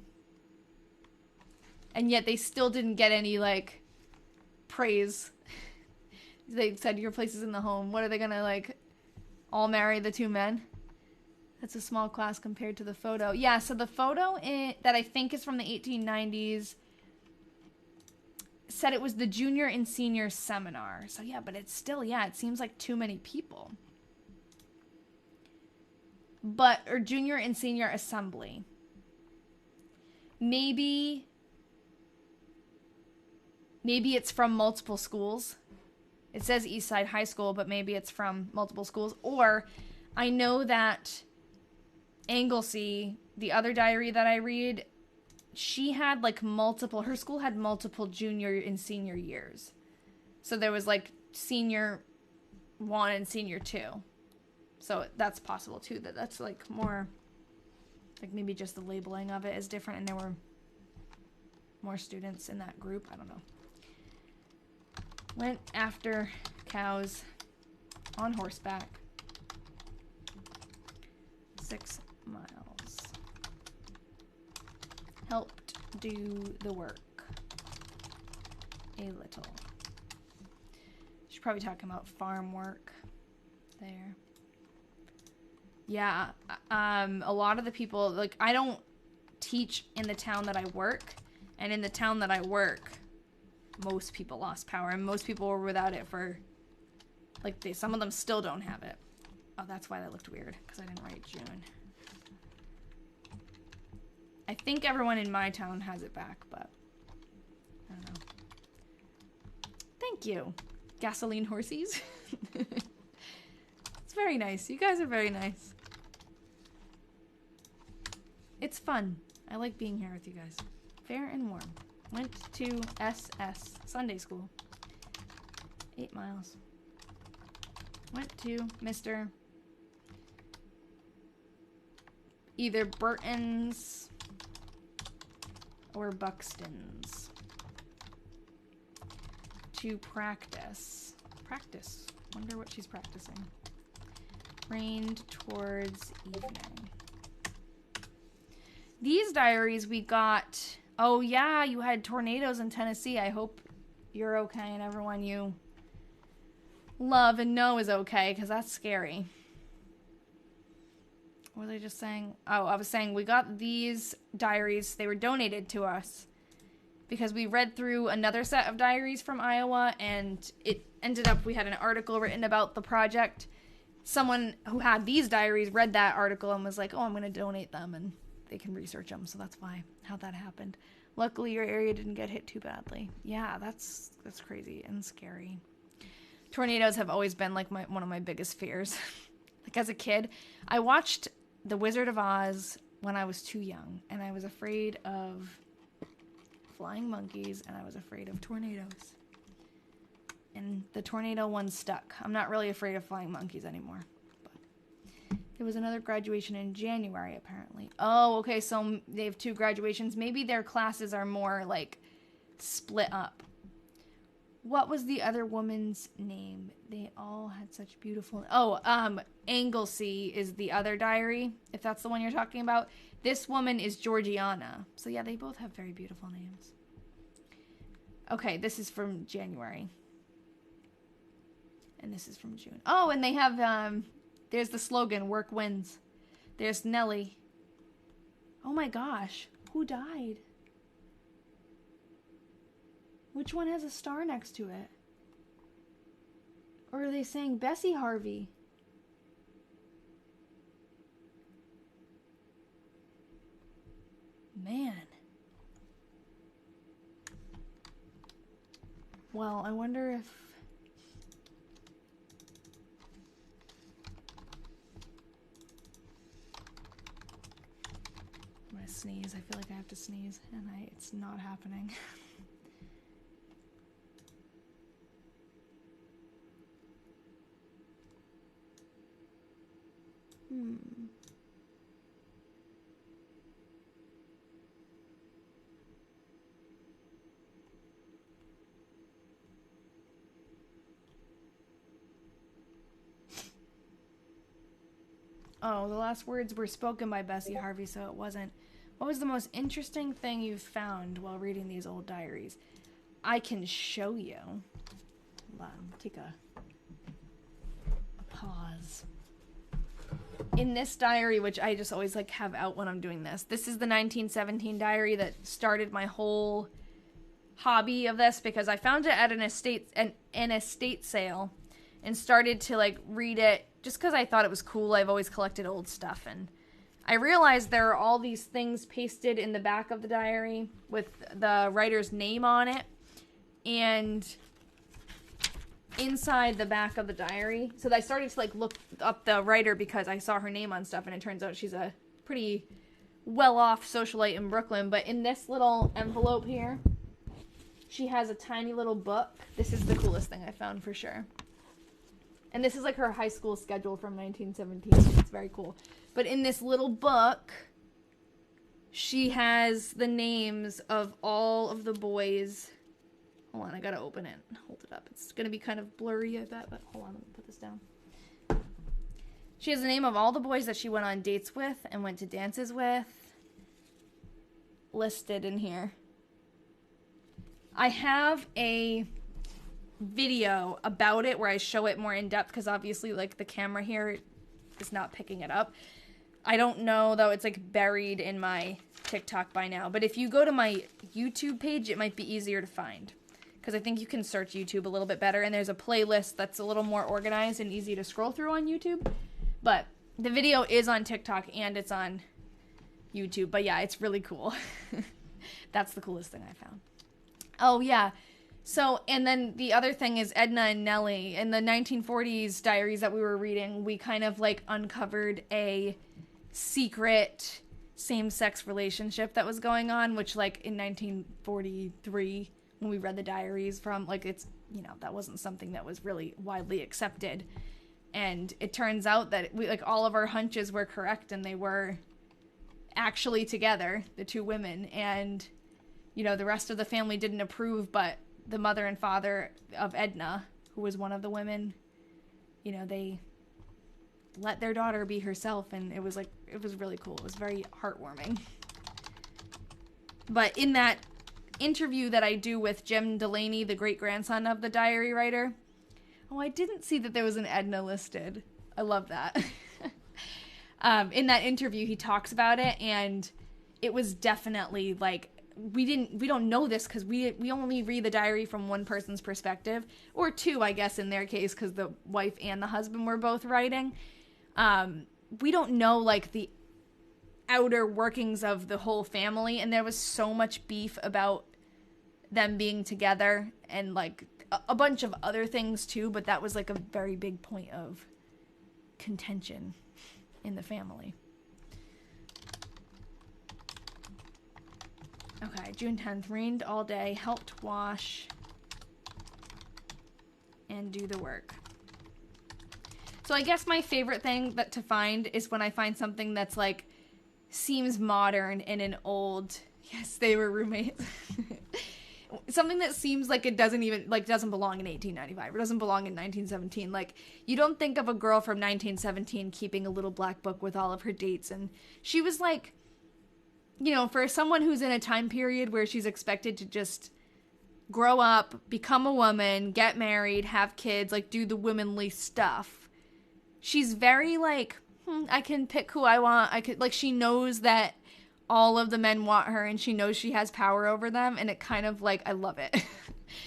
And yet they still didn't get any, like, praise. They said your place is in the home. What are they gonna, like, all marry the 2 men? That's a small class compared to the photo. Yeah, so the photo that I think is from the 1890s said it was the junior and senior seminar. So yeah, but it's still, yeah, it seems like too many people. Or junior and senior assembly. Maybe it's from multiple schools. It says Eastside High School, but maybe it's from multiple schools. Or I know that Anglesey, the other diary that I read, she had like her school had multiple junior and senior years. So there was like senior 1 and senior 2. So that's possible too, that's like more, like maybe just the labeling of it is different and there were more students in that group. I don't know. Went after cows on horseback. 6 miles. Helped do the work. A little. She's probably talking about farm work there. Yeah, a lot of the people, like, I don't teach in the town that I work, and in the town that I work, most people lost power, and most people were without it for, like, some of them still don't have it. Oh, that's why that looked weird, because I didn't write June. I think everyone in my town has it back, but I don't know. Thank you, gasoline horsies. It's very nice. You guys are very nice. It's fun. I like being here with you guys. Fair and warm. Went to SS, Sunday School. 8 miles. Went to Mr. either Burton's or Buxton's to practice. Practice. Wonder what she's practicing. Rained towards evening. These diaries we got... Oh, yeah, you had tornadoes in Tennessee. I hope you're okay and everyone you love and know is okay, because that's scary. What was I just saying? Oh, I was saying we got these diaries. They were donated to us because we read through another set of diaries from Iowa, and it ended up we had an article written about the project. Someone who had these diaries read that article and was like, oh, I'm going to donate them, and they can research them, so that's how that happened. Luckily, your area didn't get hit too badly. Yeah, that's crazy and scary. Tornadoes have always been like one of my biggest fears. Like as a kid, I watched The Wizard of Oz when I was too young, and I was afraid of flying monkeys, and I was afraid of tornadoes. And the tornado one stuck. I'm not really afraid of flying monkeys anymore. But there was another graduation in January, apparently. Oh, okay, so they have 2 graduations. Maybe their classes are more, like, split up. What was the other woman's name? They all had such beautiful... Oh, Anglesey is the other diary, if that's the one you're talking about. This woman is Georgiana. So, yeah, they both have very beautiful names. Okay, this is from January. And this is from June. Oh, and they have, there's the slogan, work wins. There's Nellie. Oh my gosh, who died? Which one has a star next to it? Or are they saying Bessie Harvey? Man. Well, I wonder if... I'm gonna sneeze. I feel like I have to sneeze, and it's not happening. Oh, the last words were spoken by Bessie Harvey, so it wasn't. What was the most interesting thing you've found while reading these old diaries? I can show you. Hold on, take a pause. In this diary, which I just always like have out when I'm doing this, this is the 1917 diary that started my whole hobby of this, because I found it at an estate sale and started to like read it just because I thought it was cool. I've always collected old stuff, and I realized there are all these things pasted in the back of the diary with the writer's name on it, and inside the back of the diary. So I started to like look up the writer because I saw her name on stuff, and it turns out she's a pretty well-off socialite in Brooklyn. But in this little envelope here, she has a tiny little book. This is the coolest thing I found for sure. And this is like her high school schedule from 1917. It's very cool. But in this little book, she has the names of all of the boys. Hold on, I gotta open it. Hold it up. It's gonna be kind of blurry, I bet, but hold on, let me put this down. She has the name of all the boys that she went on dates with and went to dances with listed in here. I have a video about it where I show it more in depth, because obviously like the camera here is not picking it up. I don't know though, it's like buried in my TikTok by now, but if you go to my YouTube page, it might be easier to find, because I think you can search YouTube a little bit better, and there's a playlist that's a little more organized and easy to scroll through on YouTube. But the video is on TikTok and it's on YouTube, but yeah, it's really cool. That's the coolest thing I found. Oh yeah. So, and then the other thing is Edna and Nellie. In the 1940s diaries that we were reading, we kind of like uncovered a secret same-sex relationship that was going on, which like in 1943, when we read the diaries from, like, it's, you know, that wasn't something that was really widely accepted. And it turns out that we, like, all of our hunches were correct, and they were actually together, the two women. And, you know, the rest of the family didn't approve, but the mother and father of Edna, who was one of the women, you know, they let their daughter be herself, and it was like, it was really cool. It was very heartwarming. But in that interview that I do with Jim Delaney, the great-grandson of the diary writer, oh, I didn't see that there was an Edna listed. I love that. In that interview, he talks about it, and it was definitely like, we don't know this because we only read the diary from one person's perspective, or two, I guess, in their case, because the wife and the husband were both writing. We don't know, like, the outer workings of the whole family, and there was so much beef about them being together, and, like, a bunch of other things, too, but that was, like, a very big point of contention in the family. Okay, June 10th, rained all day, helped wash and do the work. So I guess my favorite thing to find is when I find something that's like seems modern in an old, yes, they were roommates. Something that seems like it doesn't even, like, doesn't belong in 1895 or doesn't belong in 1917. Like, you don't think of a girl from 1917 keeping a little black book with all of her dates. And she was like, you know, for someone who's in a time period where she's expected to just grow up, become a woman, get married, have kids, like, do the womanly stuff. She's very, like, I can pick who I want. I could, like, she knows that all of the men want her, and she knows she has power over them, and it kind of, like, I love it.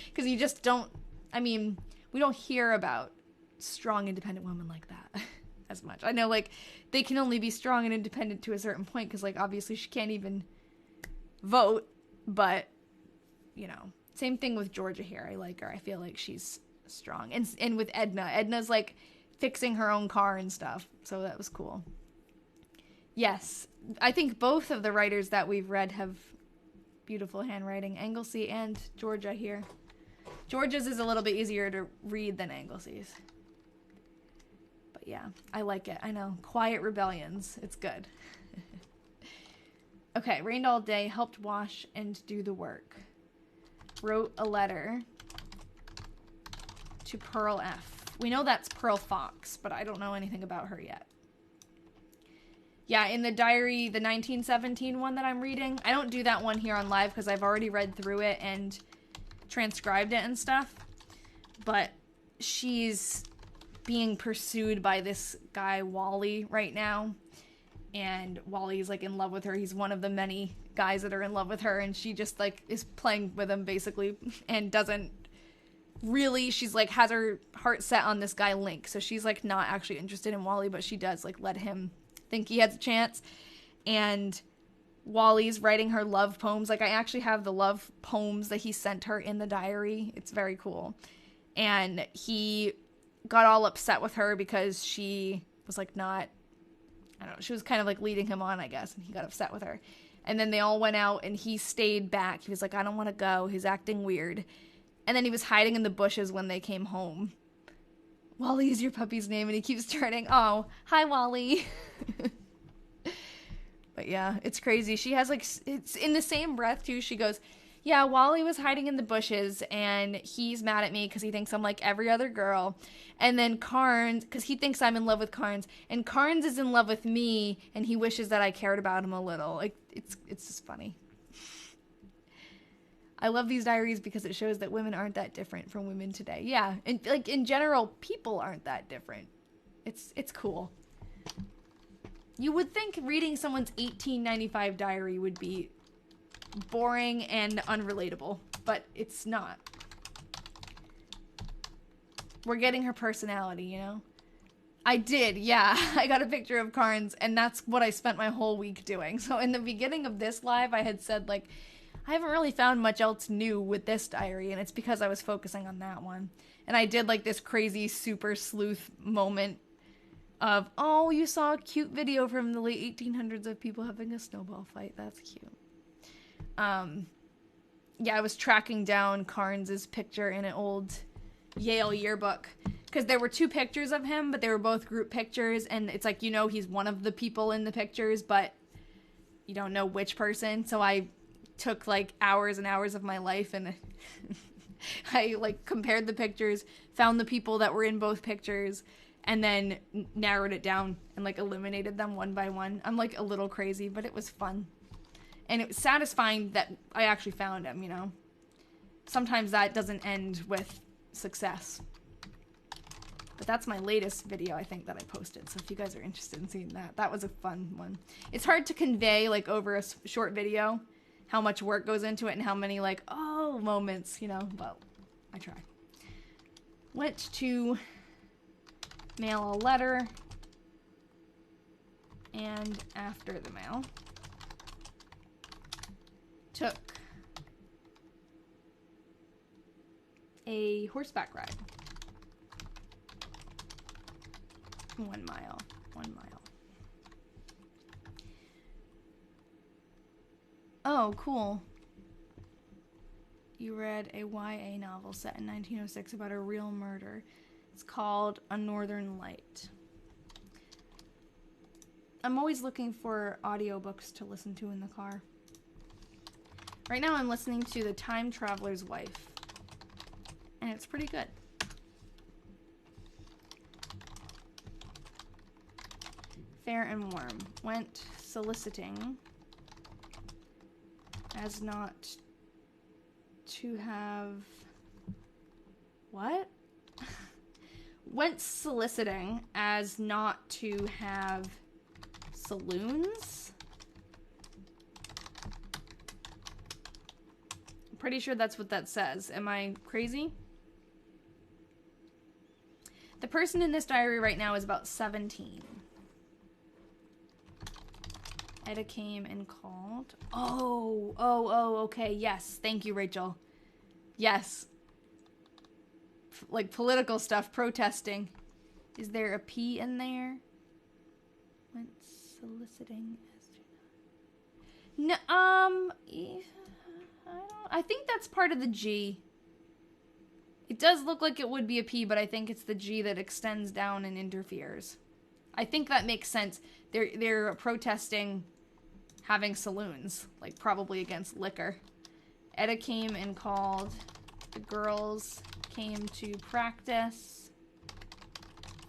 Because you just don't, I mean, we don't hear about strong, independent women like that as much. I know, like, they can only be strong and independent to a certain point, because, like, obviously she can't even vote, but, you know, same thing with Georgia here. I like her. I feel like she's strong. And with Edna's, like, fixing her own car and stuff, so that was cool. Yes, I think both of the writers that we've read have beautiful handwriting. Anglesey and Georgia here. Georgia's is a little bit easier to read than Anglesey's. But yeah, I like it. I know. Quiet rebellions. It's good. Okay, rained all day, helped wash and do the work. Wrote a letter to Pearl F. We know that's Pearl Fox, but I don't know anything about her yet. Yeah, in the diary, the 1917 one that I'm reading, I don't do that one here on live because I've already read through it and transcribed it and stuff. But she's being pursued by this guy, Wally, right now. And Wally's, like, in love with her. He's one of the many guys that are in love with her. And she just, like, is playing with him, basically. And doesn't really, she's, like, has her heart set on this guy, Link. So she's, like, not actually interested in Wally, but she does, like, let him think he has a chance. And Wally's writing her love poems. Like, I actually have the love poems that he sent her in the diary. It's very cool. And he got all upset with her because she was, like, not, I don't know, she was kind of, like, leading him on, I guess, and he got upset with her. And then they all went out, and he stayed back. He was like, I don't want to go. He's acting weird. And then he was hiding in the bushes when they came home. Wally is your puppy's name, and he keeps turning. Oh, hi, Wally. But yeah, it's crazy. She has, like, it's in the same breath, too. She goes, yeah, Wally was hiding in the bushes, and he's mad at me because he thinks I'm like every other girl. And then Carnes, because he thinks I'm in love with Carnes, and Carnes is in love with me, and he wishes that I cared about him a little. Like, it's just funny. I love these diaries because it shows that women aren't that different from women today. Yeah, and, like, in general, people aren't that different. It's cool. You would think reading someone's 1895 diary would be boring and unrelatable, but it's not. We're getting her personality, you know? I did, yeah. I got a picture of Carnes, and that's what I spent my whole week doing. So in the beginning of this live, I had said, like, I haven't really found much else new with this diary, and it's because I was focusing on that one. And I did, like, this crazy super sleuth moment of, oh, you saw a cute video from the late 1800s of people having a snowball fight. That's cute. Yeah, I was tracking down Carnes's picture in an old Yale yearbook, because there were two pictures of him, but they were both group pictures, and it's like, you know, he's one of the people in the pictures, but you don't know which person. So I took, like, hours and hours of my life, and I, like, compared the pictures, found the people that were in both pictures, and then narrowed it down and, like, eliminated them one by one. I'm, like, a little crazy, but it was fun. And it was satisfying that I actually found him, you know? Sometimes that doesn't end with success. But that's my latest video, I think, that I posted. So if you guys are interested in seeing that, that was a fun one. It's hard to convey, like, over a short video how much work goes into it and how many, like, oh, moments, you know? Well, I try. Went to mail a letter. And after the mail, took a horseback ride. 1 mile. 1 mile. Oh, cool. you read a YA novel set in 1906 about a real murder. It's called A Northern Light. I'm always looking for audiobooks to listen to in the car. Right now I'm listening to The Time Traveler's Wife, and it's pretty good. Fair and warm. Went soliciting as not to have... What? Went soliciting as not to have saloons? I'm pretty sure that's what that says. Am I crazy? The person in this diary right now is about 17. Etta came and called. Oh, okay. Yes. Thank you, Rachel. Yes. Like political stuff, protesting. Is there a P in there? Went soliciting as no, I think that's part of the G. It does look like it would be a P, but I think it's the G that extends down and interferes. I think that makes sense. They're protesting having saloons, like probably against liquor. Etta came and called. The girls came to practice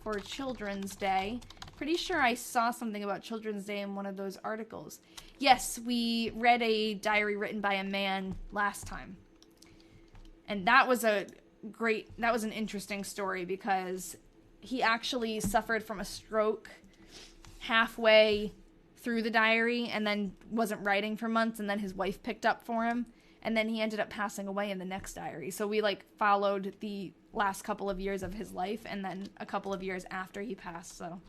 for Children's Day. Pretty sure I saw something about Children's Day in one of those articles. Yes, we read a diary written by a man last time. And that was an interesting story because he actually suffered from a stroke halfway through the diary and then wasn't writing for months, and then his wife picked up for him, and then he ended up passing away in the next diary. So we followed the last couple of years of his life and then a couple of years after he passed. So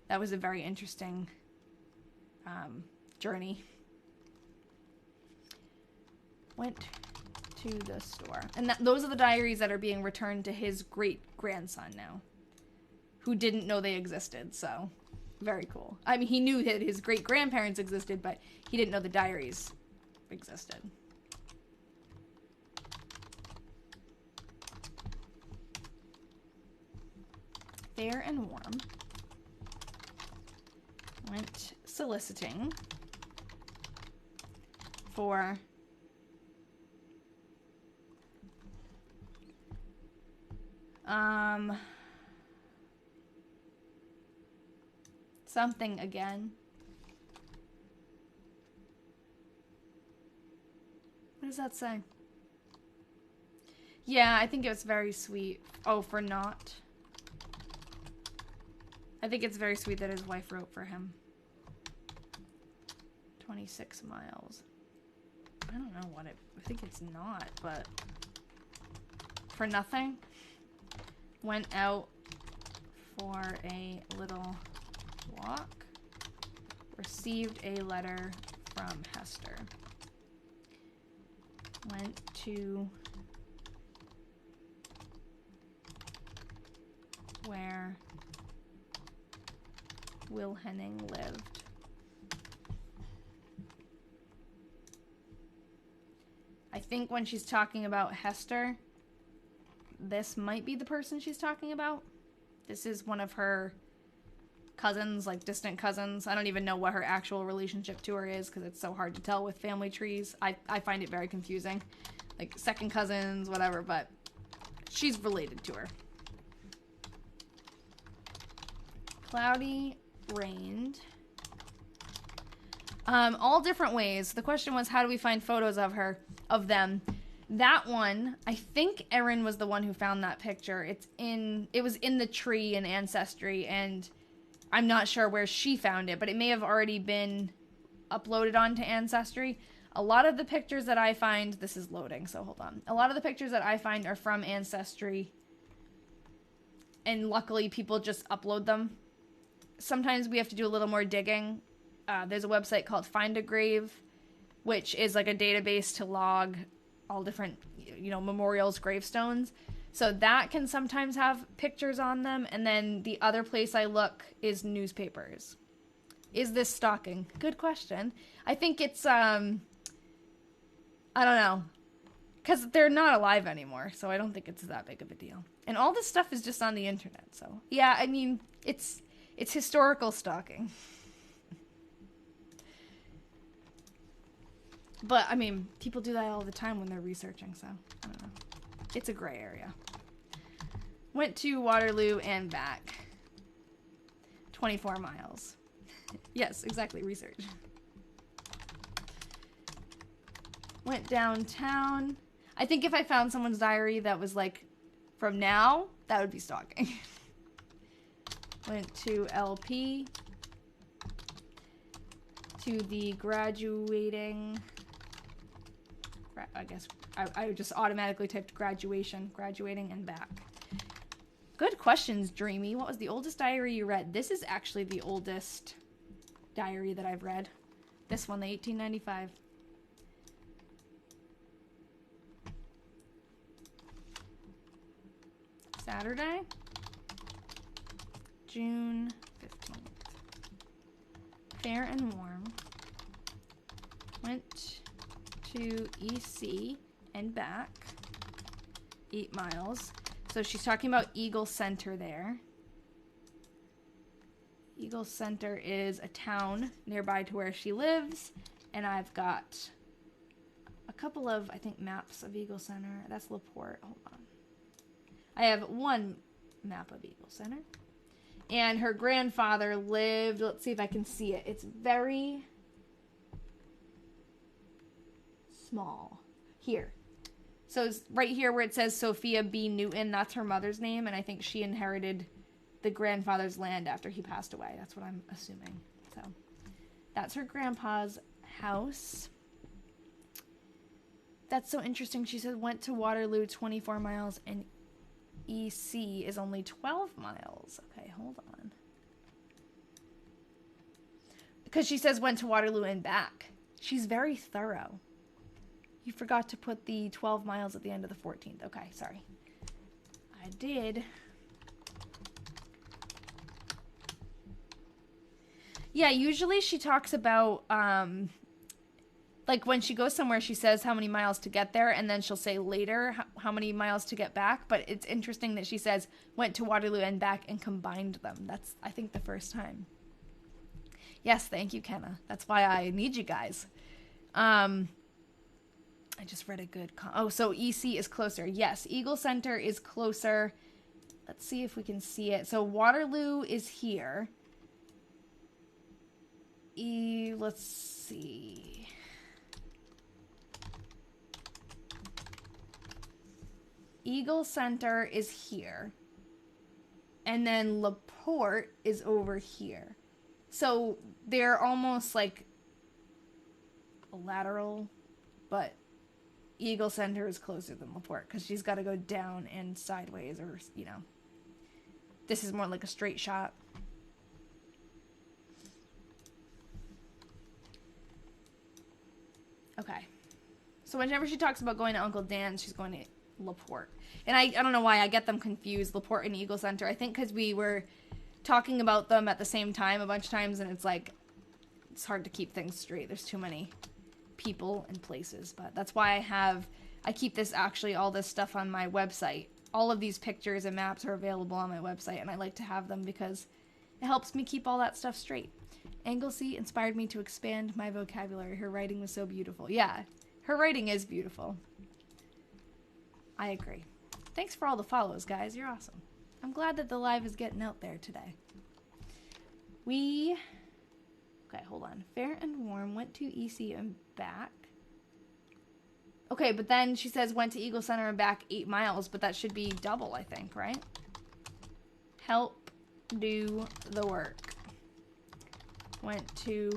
that was a very interesting journey. Went to the store. And those are the diaries that are being returned to his great-grandson now, who didn't know they existed, so very cool. I mean, he knew that his great-grandparents existed, but he didn't know the diaries existed. Fair and warm. Went soliciting for something again. What does that say? Yeah, I think it was very sweet. Oh, for not. I think it's very sweet that his wife wrote for him. 26 miles. I don't know what I think it's not, but for nothing. Went out for a little walk. Received a letter from Hester. Went to where Will Henning lived. I think when she's talking about Hester, this might be the person she's talking about. This is one of her cousins, like distant cousins. I don't even know what her actual relationship to her is because it's so hard to tell with family trees. I find it very confusing. Like second cousins, whatever, but she's related to her. Cloudy, rained. All different ways. The question was, how do we find photos of them? That one, I think Erin was the one who found that picture. It was in the tree in Ancestry, and I'm not sure where she found it, but it may have already been uploaded onto Ancestry. A lot of the pictures that I find, this is loading, so hold on. A lot of the pictures that I find are from Ancestry, and luckily people just upload them. Sometimes we have to do a little more digging. There's a website called Find a Grave, which is like a database to log all different, memorials, gravestones. So that can sometimes have pictures on them. And then the other place I look is newspapers. Is this stalking? Good question. I think it's, I don't know. Because they're not alive anymore, so I don't think it's that big of a deal. And all this stuff is just on the internet, so... Yeah, I mean, it's historical stalking. But, I mean, people do that all the time when they're researching, so... I don't know. It's a gray area. Went to Waterloo and back. 24 miles. Yes, exactly, research. Went downtown... I think if I found someone's diary that was, like, from now, that would be stalking. Went to LP. To the graduating... I guess I just automatically typed graduation, graduating, and back. Good questions, Dreamy. What was the oldest diary you read? This is actually the oldest diary that I've read. This one, the 1895. Saturday, June 15th. Fair and warm. Went to EC and back. 8 miles. So she's talking about Eagle Center there. Eagle Center is a town nearby to where she lives. And I've got a couple of, I think, maps of Eagle Center. That's LaPorte. Hold on. I have one map of Eagle Center. And her grandfather lived, let's see if I can see it. It's very small. Here. So it's right here where it says Sophia B. Newton, that's her mother's name. And I think she inherited the grandfather's land after he passed away. That's what I'm assuming. So that's her grandpa's house. That's so interesting. She said went to Waterloo 24 miles and EC is only 12 miles. Okay, hold on. Because she says went to Waterloo and back. She's very thorough. You forgot to put the 12 miles at the end of the 14th. Okay, sorry. I did. Yeah, usually she talks about, like when she goes somewhere, she says how many miles to get there, and then she'll say later how many miles to get back. But it's interesting that she says went to Waterloo and back and combined them. That's, I think, the first time. Yes, thank you, Kenna. That's why I need you guys. I just read a good... oh, so EC is closer. Yes, Eagle Center is closer. Let's see if we can see it. So Waterloo is here. Let's see... Eagle Center is here. And then LaPorte is over here. So they're almost like lateral, but Eagle Center is closer than LaPorte because she's got to go down and sideways, or, you know. This is more like a straight shot. Okay. So whenever she talks about going to Uncle Dan's, she's going to LaPorte. And I don't know why I get them confused, LaPorte and Eagle Center. I think because we were talking about them at the same time a bunch of times, and it's like, it's hard to keep things straight. There's too many people and places. But that's why I keep this, actually, all this stuff on my website. All of these pictures and maps are available on my website, and I like to have them because it helps me keep all that stuff straight. Anglesey inspired me to expand my vocabulary. Her writing was so beautiful. Yeah, her writing is beautiful. I agree. Thanks for all the follows, guys. You're awesome. I'm glad that the live is getting out there today. Okay, hold on. Fair and warm. Went to EC and back. Okay, but then she says went to Eagle Center and back 8 miles, but that should be double, I think, right? Help do the work. Went to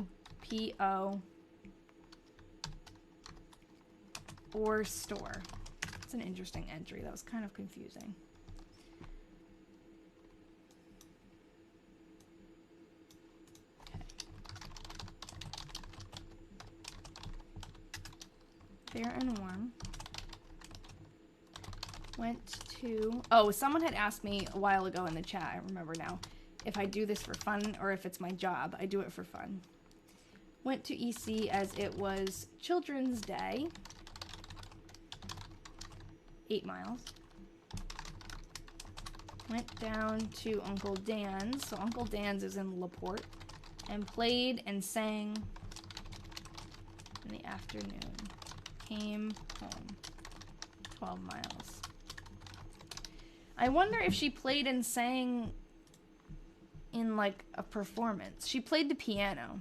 PO or store. It's an interesting entry. That was kind of confusing. Okay. Fair and warm. Went to... oh, someone had asked me a while ago in the chat, I remember now, if I do this for fun or if it's my job. I do it for fun. Went to EC as it was Children's Day. 8 miles. Went down to Uncle Dan's. So Uncle Dan's is in LaPorte. And played and sang in the afternoon. Came home. 12 miles. I wonder if she played and sang in, like, a performance. She played the piano.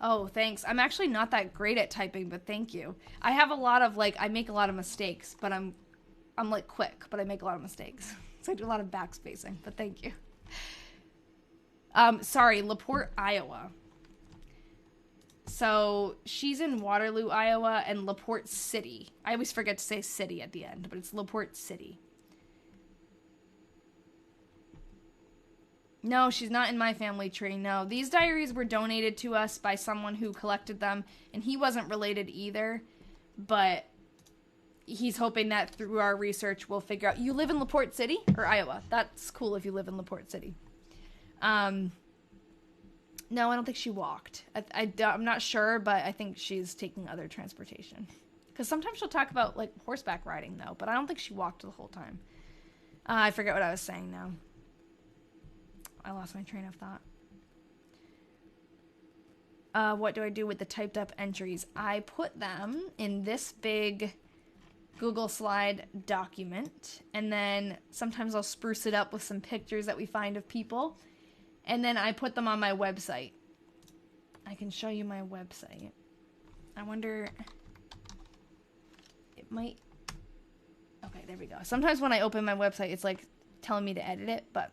Oh, thanks. I'm actually not that great at typing, but thank you. I have a lot of, like, I make a lot of mistakes, but I'm like, quick, but I make a lot of mistakes. So I do a lot of backspacing, but thank you. Sorry, LaPorte, Iowa. So she's in Waterloo, Iowa, and LaPorte City. I always forget to say city at the end, but it's LaPorte City. No, she's not in my family tree, no. These diaries were donated to us by someone who collected them, and he wasn't related either, but he's hoping that through our research we'll figure out. You live in LaPorte City or Iowa? That's cool if you live in LaPorte City. No, I don't think she walked. I'm not sure, but I think she's taking other transportation. Because sometimes she'll talk about, like, horseback riding, though, but I don't think she walked the whole time. I forget what I was saying now. I lost my train of thought. What do I do with the typed up entries? I put them in this big Google Slide document, and then sometimes I'll spruce it up with some pictures that we find of people, and then I put them on my website. I can show you my website. I wonder... It might... Okay, there we go. Sometimes when I open my website, it's like telling me to edit it, but...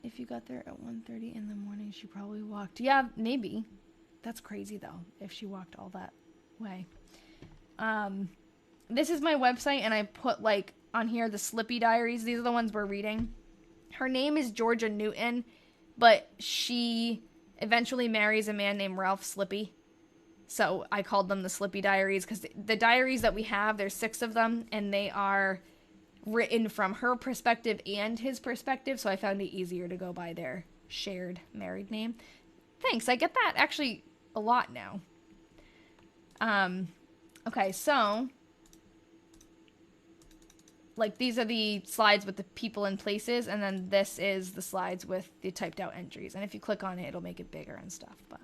If you got there at 1:30 in the morning, she probably walked. Yeah, maybe. That's crazy, though, if she walked all that way. This is my website, and I put, like, on here the Slippy Diaries. These are the ones we're reading. Her name is Georgiana Newton, but she eventually marries a man named Ralph Slippy. So I called them the Slippy Diaries, because the diaries that we have, there's 6 of them, and they are written from her perspective and his perspective, so I found it easier to go by their shared married name. Thanks, I get that actually a lot now. Okay, so, like, these are the slides with the people and places, and then this is the slides with the typed out entries, and if you click on it, it'll make it bigger and stuff, but...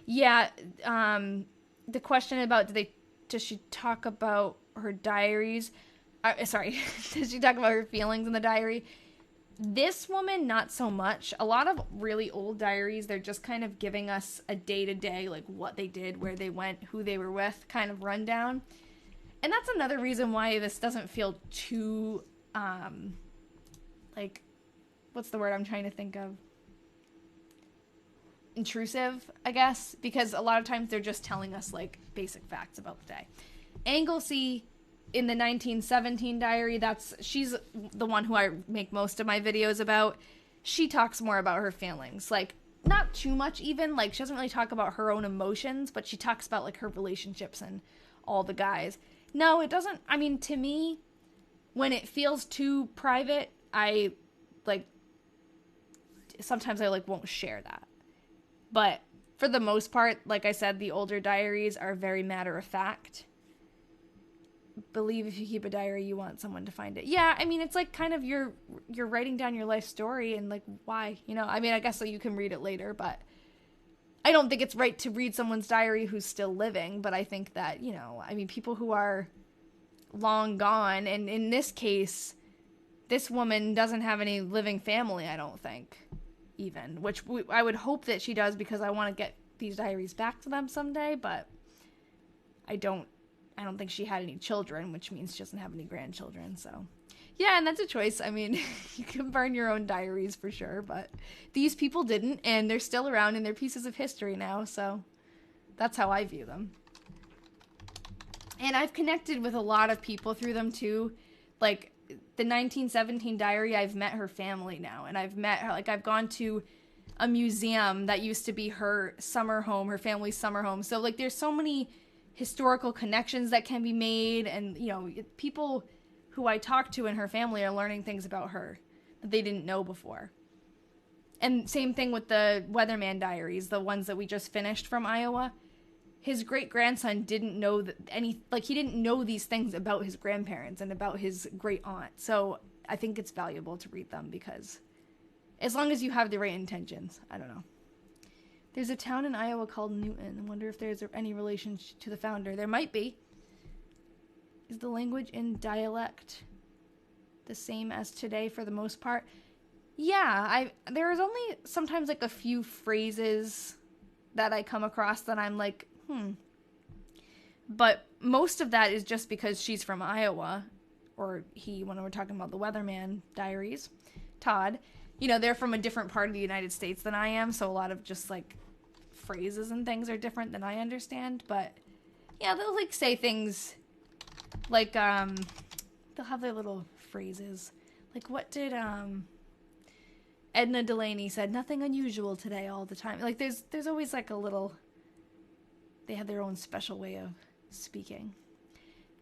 Yeah, the question about does she talk about her diaries? Sorry, does she talk about her feelings in the diary? This woman, not so much. A lot of really old diaries, they're just kind of giving us a day-to-day, like what they did, where they went, who they were with, kind of rundown. And that's another reason why this doesn't feel too, like, what's the word I'm trying to think of? Intrusive, I guess, because a lot of times they're just telling us, like, basic facts about the day. Anglesey, in the 1917 diary, she's the one who I make most of my videos about. She talks more about her feelings, like, not too much even, like, she doesn't really talk about her own emotions, but she talks about, like, her relationships and all the guys. No, it doesn't, I mean, to me, when it feels too private, sometimes I, like, won't share that. But for the most part, like I said, the older diaries are very matter-of-fact. Believe if you keep a diary, you want someone to find it. Yeah, I mean, it's like kind of you're writing down your life story and, like, why, you know? I mean, I guess so you can read it later, but I don't think it's right to read someone's diary who's still living, but I think that, you know, I mean, people who are long gone, and in this case, this woman doesn't have any living family, I don't think, even, which I would hope that she does, because I want to get these diaries back to them someday, but I don't think she had any children, which means she doesn't have any grandchildren, so. Yeah, and that's a choice. I mean, you can burn your own diaries for sure, but these people didn't, and they're still around, and they're pieces of history now, so that's how I view them. And I've connected with a lot of people through them, too. Like, the 1917 diary, I've met her family now, and I've met her, like, I've gone to a museum that used to be her summer home, her family's summer home, so, like, there's so many historical connections that can be made, and, you know, people who I talked to and her family are learning things about her that they didn't know before. And same thing with the Weatherman Diaries, the ones that we just finished from Iowa. His great-grandson didn't know he didn't know these things about his grandparents and about his great-aunt. So I think it's valuable to read them because as long as you have the right intentions, I don't know. There's a town in Iowa called Newton. I wonder if there's any relation to the founder. There might be. Is the language in dialect the same as today for the most part? Yeah, there's only sometimes like a few phrases that I come across that I'm like, But most of that is just because she's from Iowa, or he, when we're talking about the Weatherman Diaries, Todd, they're from a different part of the United States than I am, so a lot of just like phrases and things are different than I understand, but yeah, they'll like say things like, they'll have their little phrases. Like, what did, Edna Delaney said, nothing unusual today all the time. Like, there's always like a little, they have their own special way of speaking.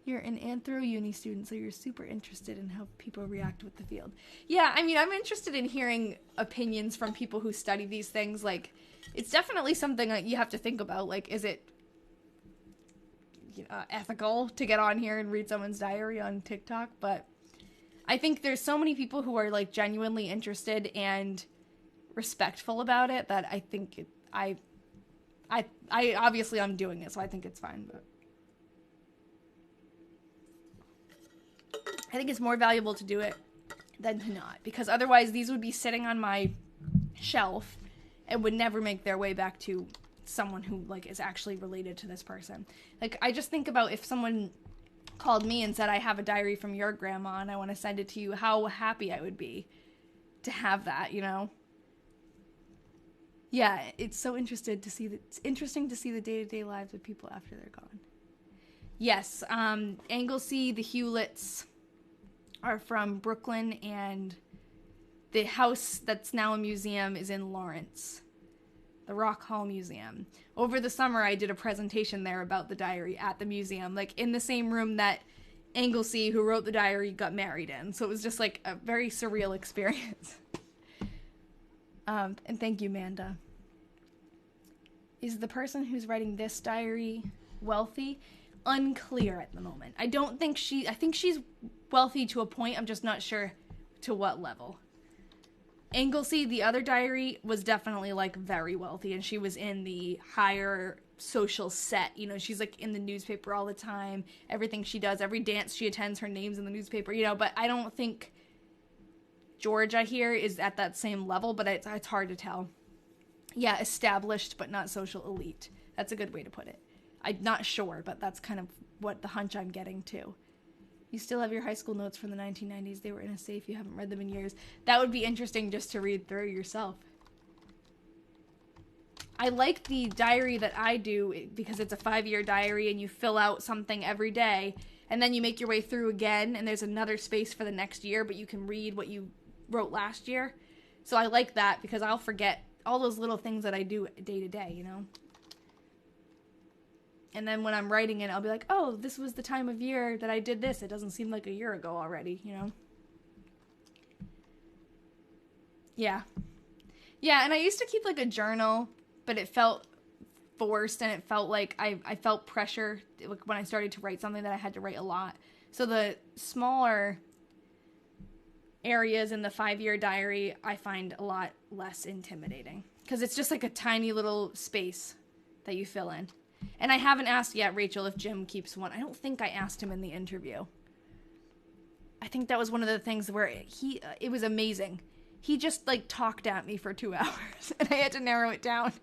You're an Anthro Uni student, so you're super interested in how people react with the field. Yeah, I mean, I'm interested in hearing opinions from people who study these things. Like, it's definitely something that you have to think about. Like, is it ethical to get on here and read someone's diary on TikTok? But I think there's so many people who are like genuinely interested and respectful about it that I think I obviously I'm doing it, so I think it's fine, but I think it's more valuable to do it than to not, because otherwise these would be sitting on my shelf and would never make their way back to someone who like is actually related to this person. Like, I just think about if someone called me and said, I have a diary from your grandma and I want to send it to you, how happy I would be to have that, Yeah, it's so interesting to see the day-to-day lives of people after they're gone. Yes, Anglesey, the Hewletts are from Brooklyn, and the house that's now a museum is in Lawrence, the Rock Hall Museum. Over the summer, I did a presentation there about the diary at the museum, like in the same room that Anglesey, who wrote the diary, got married in. So it was just like a very surreal experience. And thank you, Manda. Is the person who's writing this diary wealthy? Unclear at the moment. I think she's wealthy to a point. I'm just not sure to what level. Anglesey, the other diary, was definitely like very wealthy, and she was in the higher social set. She's like in the newspaper all the time. Everything she does, every dance she attends, her name's in the newspaper, but I don't think Georgia here is at that same level, but it's hard to tell. Yeah, established but not social elite. That's a good way to put it. I'm not sure, but that's kind of what the hunch I'm getting to. You still have your high school notes from the 1990s. They were in a safe. You haven't read them in years. That would be interesting just to read through yourself. I like the diary that I do because it's a 5-year diary and you fill out something every day and then you make your way through again and there's another space for the next year, but you can read what you wrote last year. So I like that because I'll forget all those little things that I do day to day, And then when I'm writing it, I'll be like, oh, this was the time of year that I did this. It doesn't seem like a year ago already, Yeah. Yeah, and I used to keep like a journal, but it felt forced and it felt like I felt pressure when I started to write something that I had to write a lot. So the smaller areas in the 5-year diary I find a lot less intimidating because it's just like a tiny little space that you fill in. And I haven't asked yet, Rachel, if Jim keeps one. I don't think I asked him in the interview. I think that was one of the things where it was amazing. He just like talked at me for 2 hours and I had to narrow it down.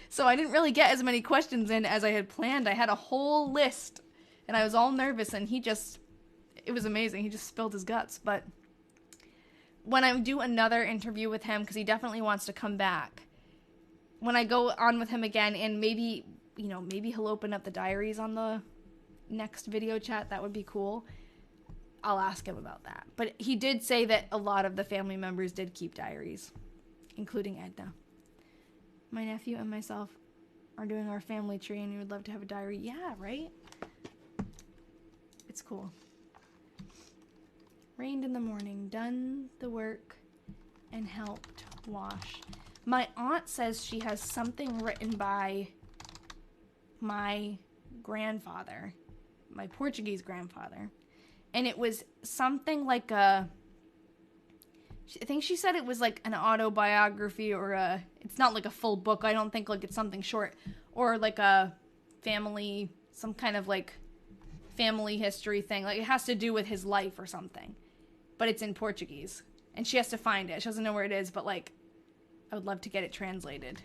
So I didn't really get as many questions in as I had planned. I had a whole list and I was all nervous and it was amazing. He just spilled his guts. But when I do another interview with him, because he definitely wants to come back, when I go on with him again and maybe he'll open up the diaries on the next video chat, that would be cool. I'll ask him about that. But he did say that a lot of the family members did keep diaries, including Edna. My nephew and myself are doing our family tree and we would love to have a diary. Yeah, right? It's cool. Rained in the morning, done the work, and helped wash. My aunt says she has something written by my grandfather, my Portuguese grandfather. And it was something like I think she said it was like an autobiography or it's not like a full book. I don't think like it's something short or like a family, some kind of like family history thing. Like it has to do with his life or something, but it's in Portuguese and she has to find it. She doesn't know where it is, but like I would love to get it translated.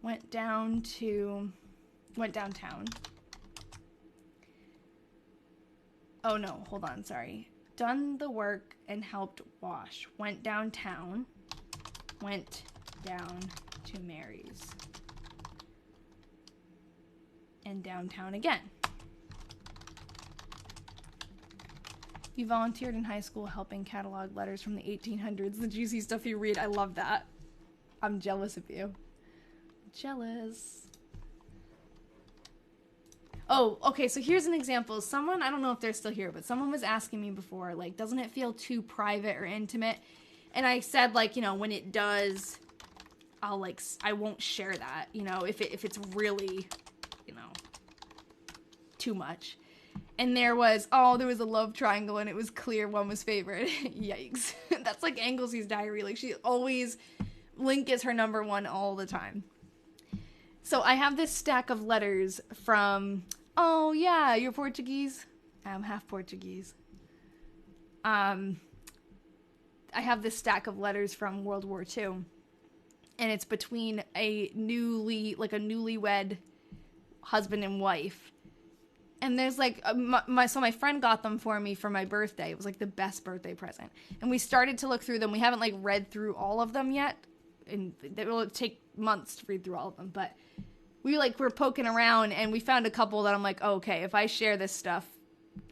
Went downtown. Oh no, hold on, sorry. Done the work and helped wash. Went downtown. Went down to Mary's. And downtown again. You volunteered in high school helping catalog letters from the 1800s. The juicy stuff you read. I love that. I'm jealous of you. Jealous. Oh, okay, so here's an example. Someone, I don't know if they're still here, but someone was asking me before, like, doesn't it feel too private or intimate? And I said, like, you know, when it does, I won't share that, you know, if it's really, you know, too much. And there was a love triangle and it was clear one was favorite. Yikes. That's like Anglesy's diary. Like, she always, Link is her number one all the time. So I have this stack of letters from, oh yeah, you're Portuguese? I'm half Portuguese. I have this stack of letters from World War II. And it's between a newlywed husband and wife. And there's like, so my friend got them for me for my birthday. It was like the best birthday present. And we started to look through them. We haven't like read through all of them yet. And it will take months to read through all of them, but we're poking around and we found a couple that I'm like, oh, okay, if I share this stuff,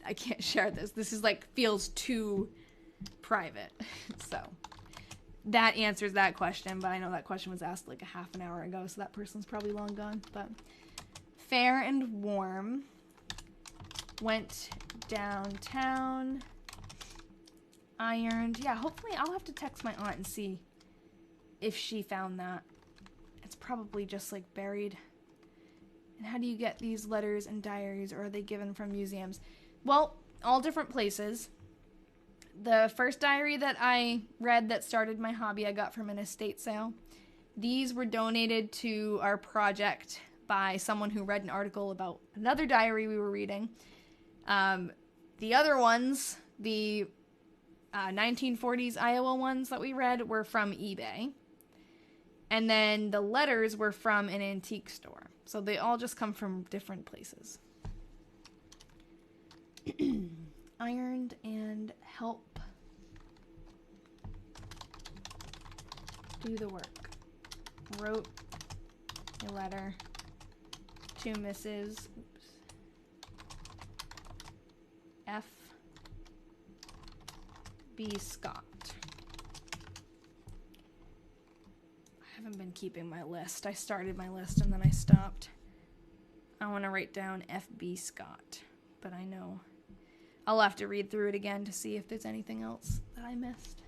I can't share this. This is like, feels too private. So that answers that question, but I know that question was asked like a half an hour ago, so that person's probably long gone. But fair and warm, went downtown, ironed. Yeah, hopefully I'll have to text my aunt and see if she found that. It's probably just like buried. And how do you get these letters and diaries, or are they given from museums? Well, all different places. The first diary that I read that started my hobby I got from an estate sale. These were donated to our project by someone who read an article about another diary we were reading. The other ones, the 1940s Iowa ones that we read, were from eBay. And then the letters were from an antique store. So they all just come from different places. Ironed and help do the work. Wrote a letter to Mrs. F. B. Scott. I haven't been keeping my list. I started my list and then I stopped. I want to write down F.B. Scott, but I know I'll have to read through it again to see if there's anything else that I missed.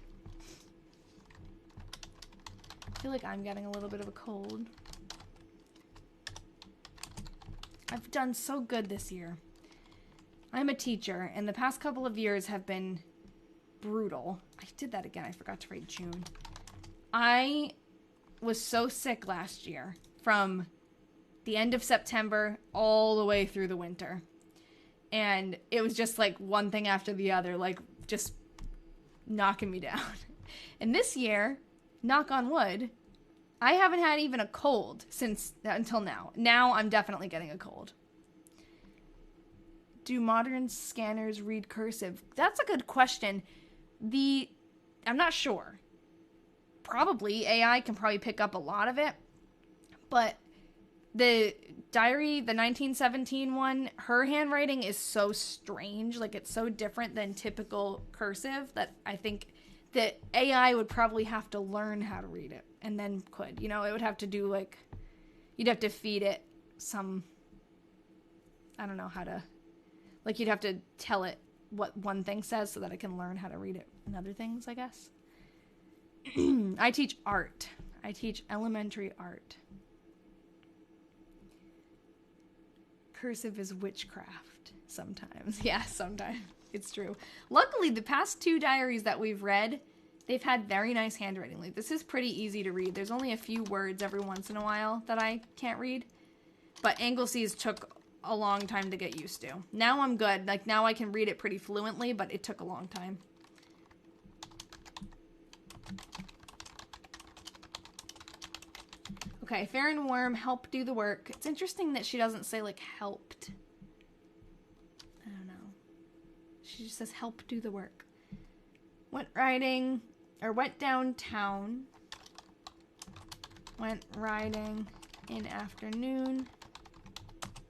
I feel like I'm getting a little bit of a cold. I've done so good this year. I'm a teacher, and the past couple of years have been brutal. I did that again. I forgot to write June. I was so sick last year from the end of September all the way through the winter. And it was just like one thing after the other, like just knocking me down. And this year, knock on wood, I haven't had even a cold until now. Now I'm definitely getting a cold. Do modern scanners read cursive? That's a good question. I'm not sure. Probably AI can probably pick up a lot of it, but the diary, the 1917 one, her handwriting is so strange, like it's so different than typical cursive that I think that AI would probably have to learn how to read it and then could, it would have to do like, you'd have to feed it some, I don't know how to, like you'd have to tell it what one thing says so that I can learn how to read it in other things, I guess. I teach art. I teach elementary art. Cursive is witchcraft sometimes. Yeah, sometimes. It's true. Luckily, the past 2 diaries that we've read, they've had very nice handwriting. Like, this is pretty easy to read. There's only a few words every once in a while that I can't read. But Anglesea's took a long time to get used to. Now I'm good. Like, now I can read it pretty fluently, but it took a long time. Okay, fair and warm, help do the work. It's interesting that she doesn't say, like, helped. I don't know. She just says, help do the work. Went downtown. Went riding in afternoon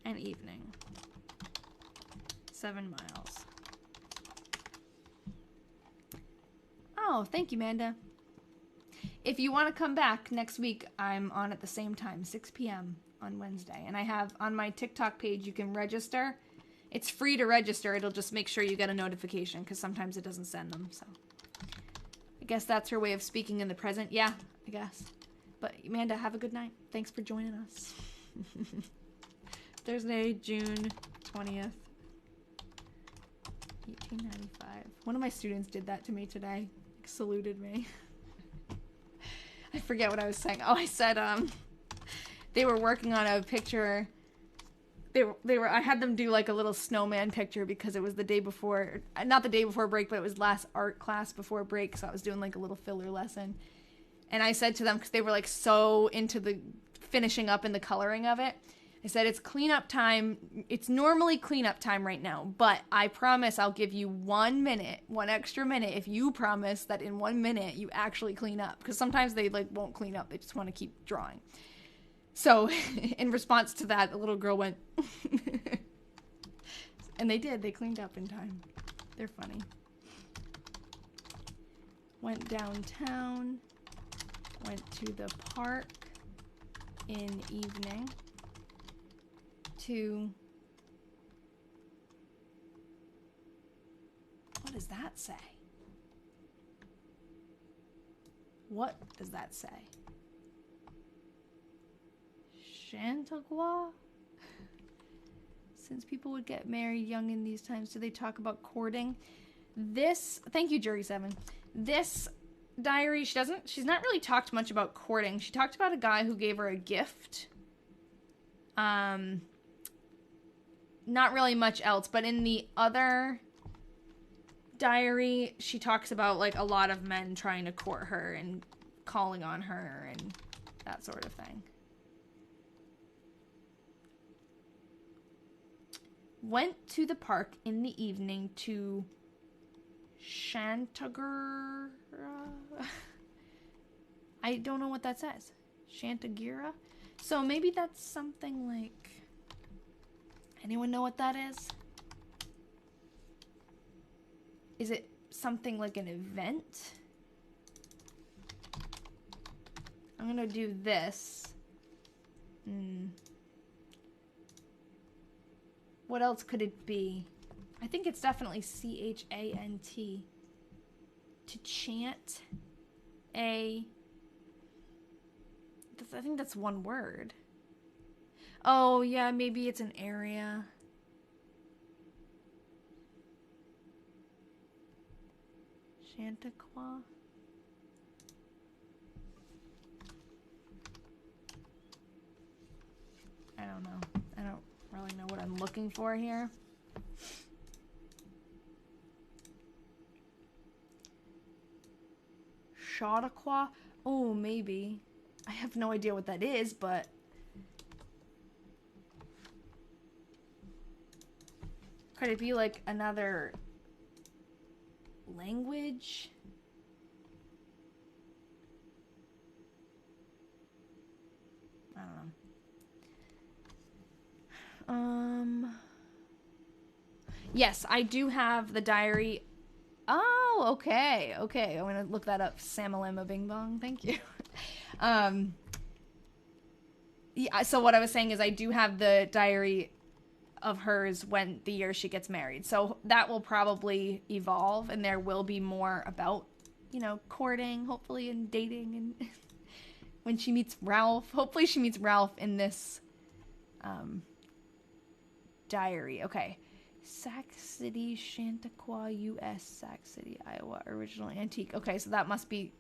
and evening. 7 miles. Oh, thank you, Amanda. If you want to come back next week, I'm on at the same time, 6 p.m. on Wednesday. And I have on my TikTok page, you can register. It's free to register. It'll just make sure you get a notification because sometimes it doesn't send them. So I guess that's her way of speaking in the present. Yeah, I guess. But Amanda, have a good night. Thanks for joining us. Thursday, June 20th, 1895. One of my students did that to me today. Like, saluted me. I forget what I was saying. Oh, I said, they were working on a picture. I had them do like a little snowman picture because it was the day before, not the day before break, but it was last art class before break. So I was doing like a little filler lesson. And I said to them, because they were like so into the finishing up and the coloring of it, I said, it's cleanup time. It's normally cleanup time right now, but I promise I'll give you 1 minute, 1 extra minute, if you promise that in 1 minute you actually clean up. Because sometimes they like won't clean up. They just want to keep drawing. So in response to that, the little girl went, and they did. They cleaned up in time. They're funny. Went downtown. Went to the park in evening. What does that say? What does that say? Chanticleer? Since people would get married young in these times, do they talk about courting? This, thank you, Jury 7. This diary, she's not really talked much about courting. She talked about a guy who gave her a gift. Not really much else, but in the other diary, she talks about like a lot of men trying to court her and calling on her and that sort of thing. Went to the park in the evening to Chanticleer. I don't know what that says. Chanticleer? So maybe that's something like... Anyone know what that is? Is it something like an event? I'm gonna do this. What else could it be? I think it's definitely C-H-A-N-T. To chant a... I think that's one word. Oh, yeah, maybe it's an area. Chanticleer. I don't know. I don't really know what I'm looking for here. Chautauqua? Oh, maybe. I have no idea what that is, but... Could it be like another language? I don't know. Yes, I do have the diary. Oh, okay. Okay, I'm gonna look that up. Samalama Bing Bong. Thank you. Yeah, so what I was saying is I do have the diary of hers when the year she gets married. So that will probably evolve, and there will be more about, you know, courting, hopefully, and dating, and when she meets Ralph. Hopefully she meets Ralph in this diary. Okay. Sac City, Chautauqua, U.S., Sac City, Iowa, original antique. Okay, so that must be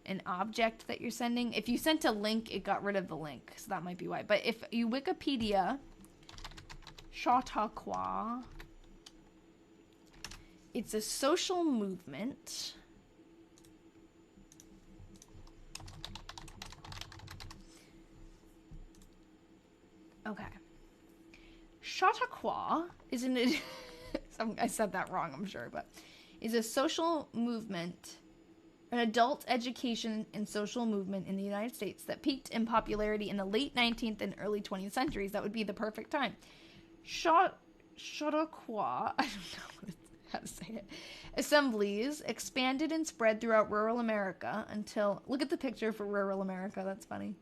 an object that you're sending. If you sent a link, it got rid of the link, so that might be why. But if you Wikipedia Chautauqua, it's a social movement. Okay. Chautauqua is I said that wrong, I'm sure, but is a social movement, an adult education and social movement in the United States that peaked in popularity in the late 19th and early 20th centuries. That would be the perfect time. Chautauqua, I don't know how to say it, assemblies expanded and spread throughout rural America until, look at the picture for rural America, that's funny.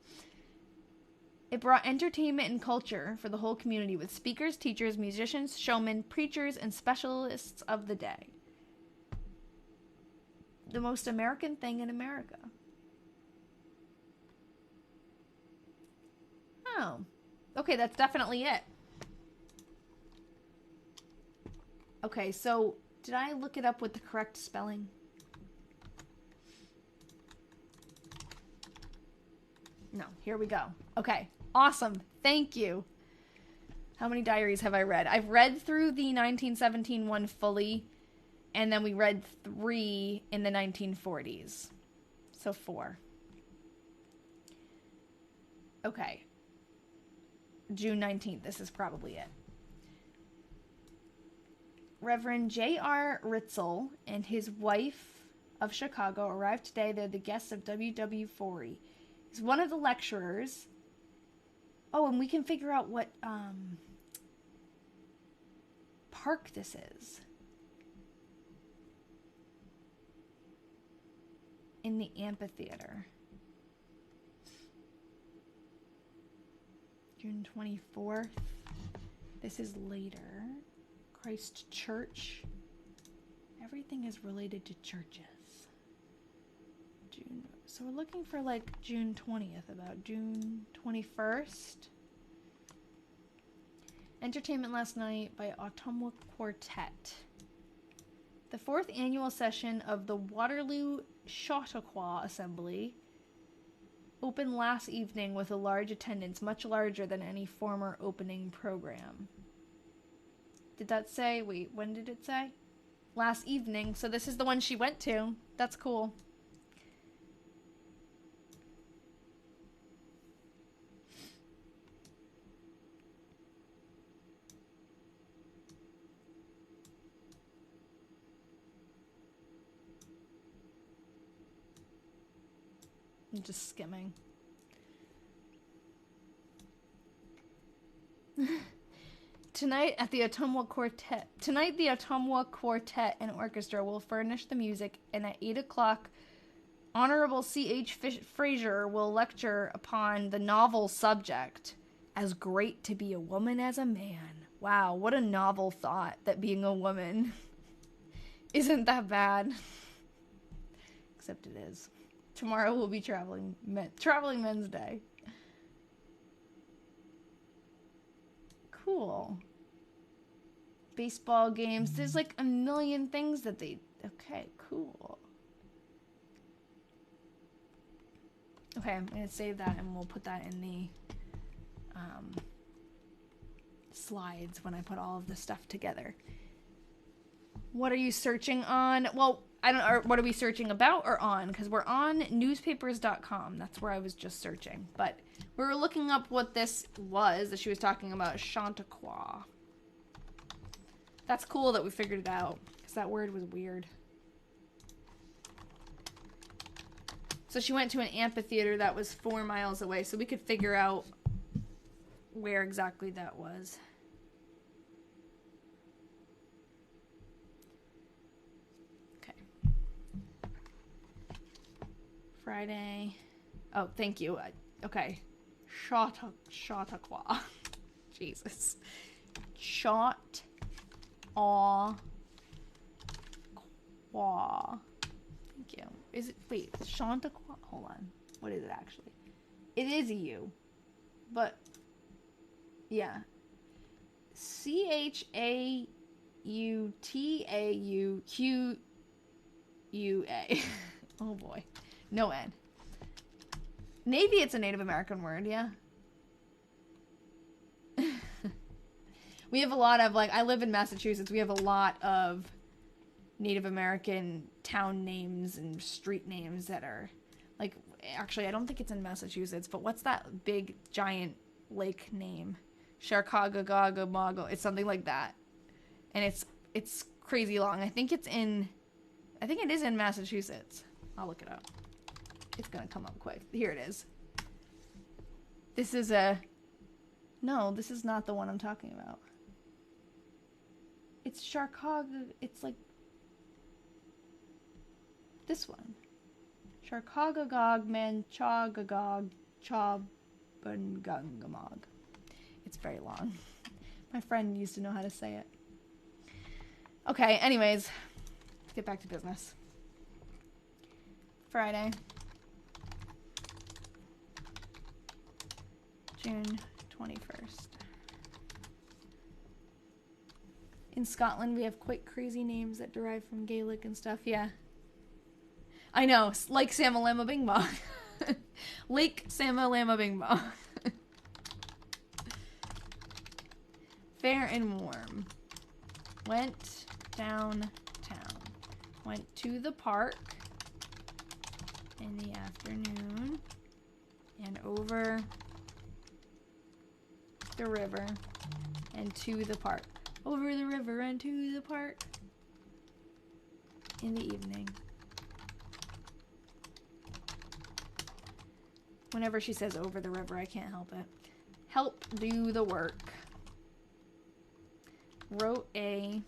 It brought entertainment and culture for the whole community with speakers, teachers, musicians, showmen, preachers, and specialists of the day. The most American thing in America. Oh. Okay, that's definitely it. Okay, so did I look it up with the correct spelling? No, here we go. Okay, awesome. Thank you. How many diaries have I read? I've read through the 1917 one fully, and then we read 3 in the 1940s. So 4. Okay. June 19th, this is probably it. Reverend J.R. Ritzel and his wife of Chicago arrived today. They're the guests of W.W. Forey. He's one of the lecturers. Oh, and we can figure out what park this is. In the amphitheater. June 24th. This is later. Christ Church. Everything is related to churches. June. So we're looking for like June 20th, about June 21st. Entertainment last night by Autumnal Quartet. The 4th annual session of the Waterloo Chautauqua Assembly opened last evening with a large attendance, much larger than any former opening program. Did that say? Wait, when did it say? Last evening. So this is the one she went to. That's cool. I'm just skimming. Tonight, the Autumnal Quartet and Orchestra will furnish the music, and at 8 o'clock, Honorable C.H. Fraser will lecture upon the novel subject, As Great to Be a Woman as a Man. Wow, what a novel thought, that being a woman isn't that bad. Except it is. Tomorrow will be Traveling Men's Day. Cool. Baseball games. There's like a million things that they... Okay, cool. Okay, I'm going to save that and we'll put that in the slides when I put all of the stuff together. What are you searching on? Well, I don't know. What are we searching about or on? Because we're on newspapers.com. That's where I was just searching. But we were looking up what this was that she was talking about. Chautauqua. That's cool that we figured it out. Because that word was weird. So she went to an amphitheater that was 4 miles away. So we could figure out where exactly that was. Friday. Oh, thank you. Okay. Chautauqua. Jesus. Chot. Aw. Qua. Thank you. Is it, wait, Chanticleer? Hold on. What is it actually? It is a U. But, yeah. CHAUTAUQUA. Oh boy. No N. Maybe it's a Native American word, yeah. We have a lot of, like, I live in Massachusetts. We have a lot of Native American town names and street names that are, like, actually, I don't think it's in Massachusetts, but what's that big, giant lake name? Sharkagagagamago. It's something like that. And it's crazy long. I think it is in Massachusetts. I'll look it up. It's gonna come up quick. Here it is. This is no, this is not the one I'm talking about. It's Sharkaga, it's like this one. Sharkagagog Manchagagog Chabangangamog. It's very long. My friend used to know how to say it. Okay, anyways, let's get back to business. Friday, June 21st. In Scotland, we have quite crazy names that derive from Gaelic and stuff. Yeah. I know, like Samalama Bing Bong. Lake Samalama Bing Bong. Fair and warm. Went downtown. Went to the park in the afternoon and over the river and to the park. Over the river and to the park in the evening. Whenever she says over the river, I can't help it. Help do the work. Wrote a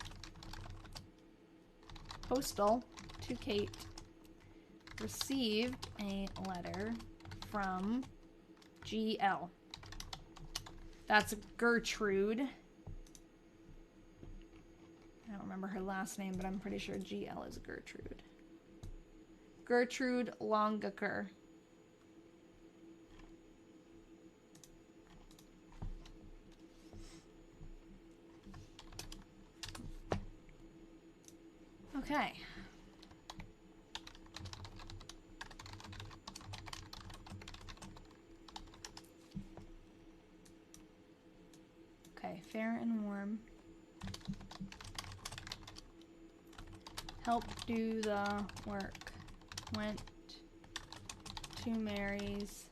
postal to Kate. Received a letter from GL. That's Gertrude. I don't remember her last name, but I'm pretty sure GL is Gertrude. Gertrude Longaker. Okay. Okay, fair and warm. Helped do the work. Went to Mary's.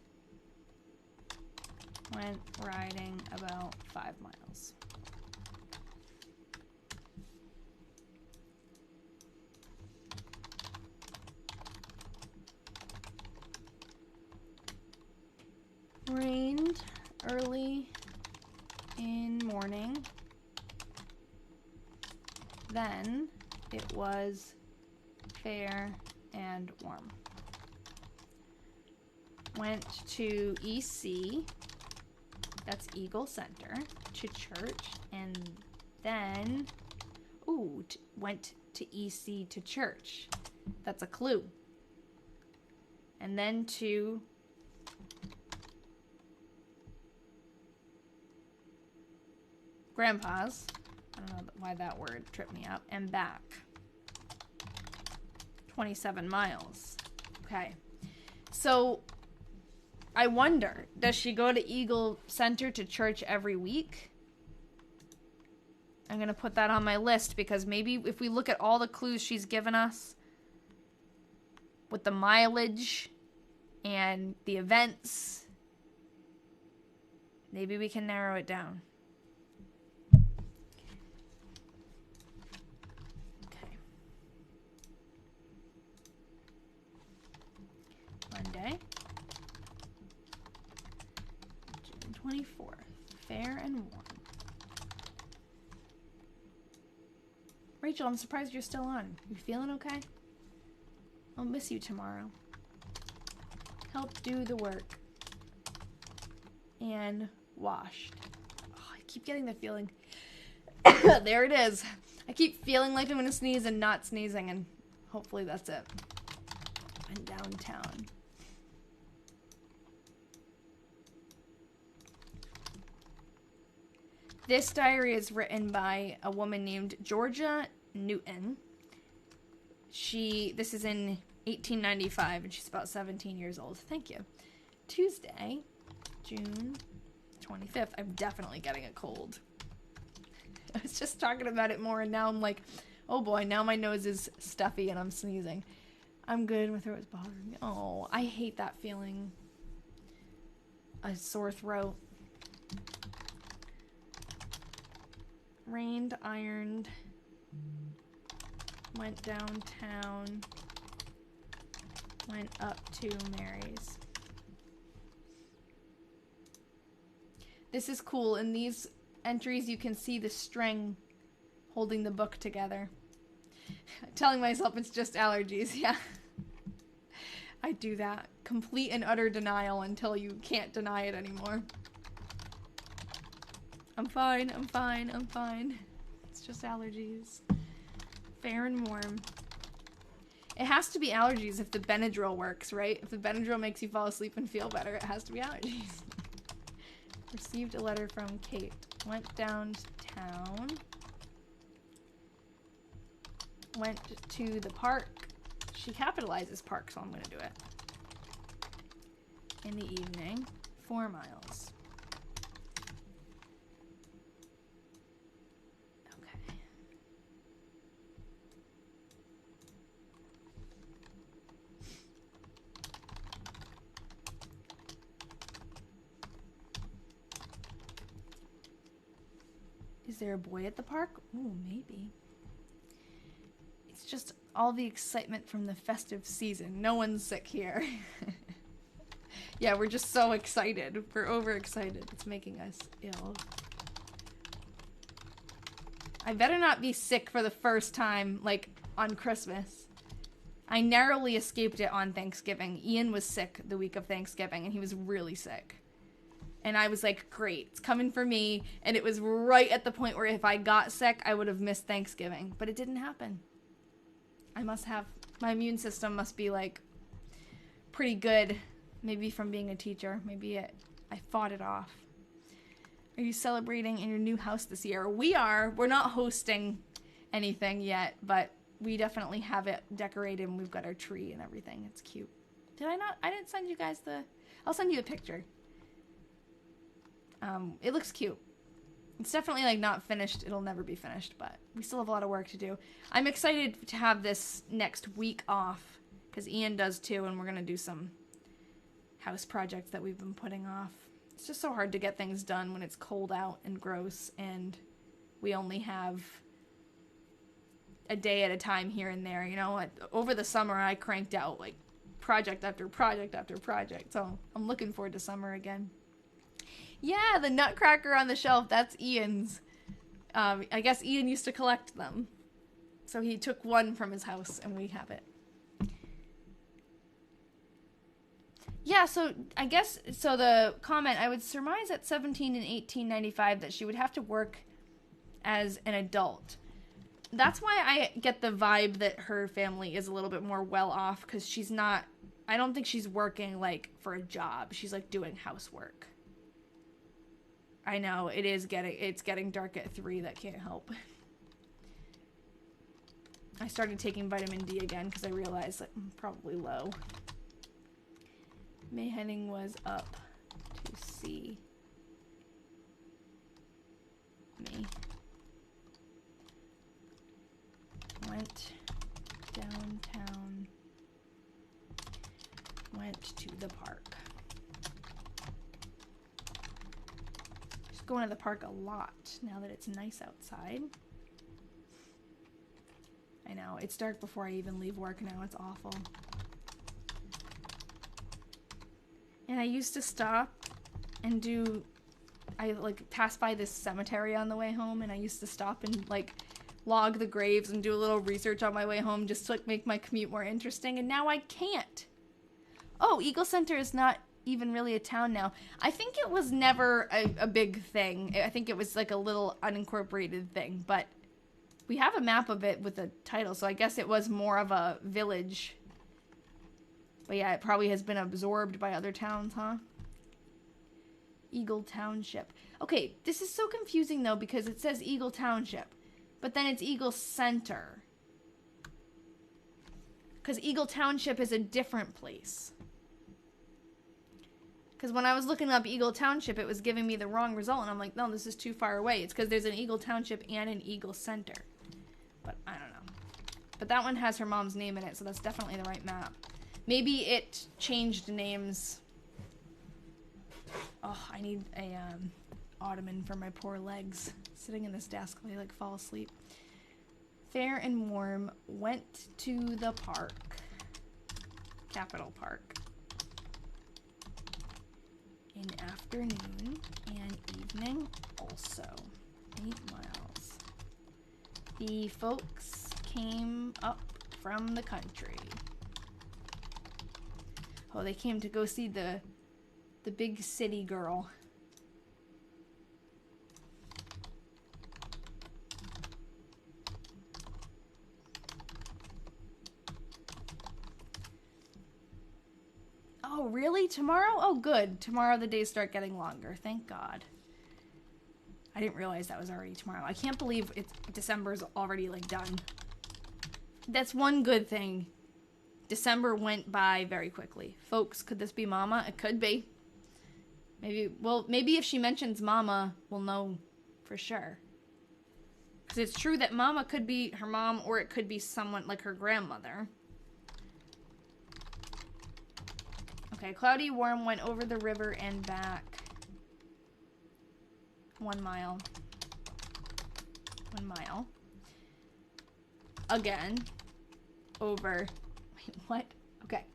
Went riding about 5 miles. Rained early in morning. Then it was fair and warm. Went to EC, that's Eagle Center, to church, and then, went to EC to church. That's a clue. And then to Grandpa's. I don't know why that word tripped me up. And back. 27 miles. Okay. So, I wonder, does she go to Eagle Center to church every week? I'm going to put that on my list because maybe if we look at all the clues she's given us with the mileage and the events, maybe we can narrow it down. Monday, June 24th, fair and warm. Rachel, I'm surprised you're still on. You feeling okay? I'll miss you tomorrow. Help do the work. And washed. Oh, I keep getting the feeling There it is. I keep feeling like I'm gonna sneeze and not sneezing, and hopefully that's it. And downtown. This diary is written by a woman named Georgiana Newton. This is in 1895, and she's about 17 years old. Thank you. Tuesday, June 25th. I'm definitely getting a cold. I was just talking about it more, and now I'm like, oh boy, now my nose is stuffy and I'm sneezing. I'm good. My throat is bothering me. Oh, I hate that feeling. A sore throat. Rained, ironed, went downtown, went up to Mary's. This is cool. In these entries, you can see the string holding the book together. I'm telling myself it's just allergies, yeah. I do that. Complete and utter denial until you can't deny it anymore. I'm fine, I'm fine, I'm fine. It's just allergies. Fair and warm. It has to be allergies if the Benadryl works, right? If the Benadryl makes you fall asleep and feel better, it has to be allergies. Received a letter from Kate. Went downtown. Went to the park. She capitalizes park, so I'm going to do it. In the evening. 4 miles. Okay. Is there a boy at the park? Ooh, maybe. It's just all the excitement from the festive season. No one's sick here. Yeah, we're just so excited. We're overexcited. It's making us ill. I better not be sick for the first time, like, on Christmas. I narrowly escaped it on Thanksgiving. Ian was sick the week of Thanksgiving, and he was really sick. And I was like, great, it's coming for me. And it was right at the point where if I got sick, I would have missed Thanksgiving. But it didn't happen. My immune system must be, like, pretty good. Maybe from being a teacher. Maybe I fought it off. Are you celebrating in your new house this year? We are. We're not hosting anything yet, but we definitely have it decorated, and we've got our tree and everything. It's cute. Did I not? I didn't send you guys I'll send you a picture. It looks cute. It's definitely, like, not finished. It'll never be finished, but we still have a lot of work to do. I'm excited to have this next week off, because Ian does too, and we're going to do some house projects that we've been putting off. It's just so hard to get things done when it's cold out and gross, and we only have a day at a time here and there, you know? Over the summer, I cranked out, like, project after project after project, so I'm looking forward to summer again. Yeah, the nutcracker on the shelf, that's Ian's. I guess Ian used to collect them. So he took one from his house, and we have it. Yeah, so I guess, the comment, I would surmise at 17 in 1895 that she would have to work as an adult. That's why I get the vibe that her family is a little bit more well off, because she's not, I don't think she's working, like, for a job. She's, like, doing housework. I know, it's getting dark at 3, that can't help. I started taking vitamin D again because I realized that I'm probably low. May Henning was up to see me. Went downtown. Went to the park. Going to the park a lot now that it's nice outside. I know, it's dark before I even leave work now. It's awful. And I used to stop and I like pass by this cemetery on the way home, and I used to stop and like log the graves and do a little research on my way home just to like make my commute more interesting, and now I can't. Oh, Eagle Center is not even really a town now. I think it was never a big thing. I think it was like a little unincorporated thing, but we have a map of it with a title, so I guess it was more of a village. But yeah, it probably has been absorbed by other towns, huh? Eagle Township. Okay, this is so confusing though because it says Eagle Township, but then it's Eagle Center. Because Eagle Township is a different place. Because when I was looking up Eagle Township, it was giving me the wrong result, and I'm like, no, this is too far away. It's because there's an Eagle Township and an Eagle Center. But I don't know. But that one has her mom's name in it, so that's definitely the right map. Maybe it changed names. Oh, I need a ottoman for my poor legs. Sitting in this desk while I like fall asleep. Fair and warm. Went to the park. Capitol Park. In afternoon and evening also. 8 miles. The folks came up from the country. Oh, they came to go see the big city girl. Oh, really? Tomorrow? Oh, good. Tomorrow the days start getting longer. Thank God. I didn't realize that was already tomorrow. I can't believe December's already, like, done. That's one good thing. December went by very quickly. Folks, could this be Mama? It could be. Maybe, well, maybe if she mentions Mama, we'll know for sure. Because it's true that Mama could be her mom, or it could be someone like her grandmother. Okay, cloudy, warm, went over the river and back. 1 mile. 1 mile. Again. Over. Wait, what? Okay.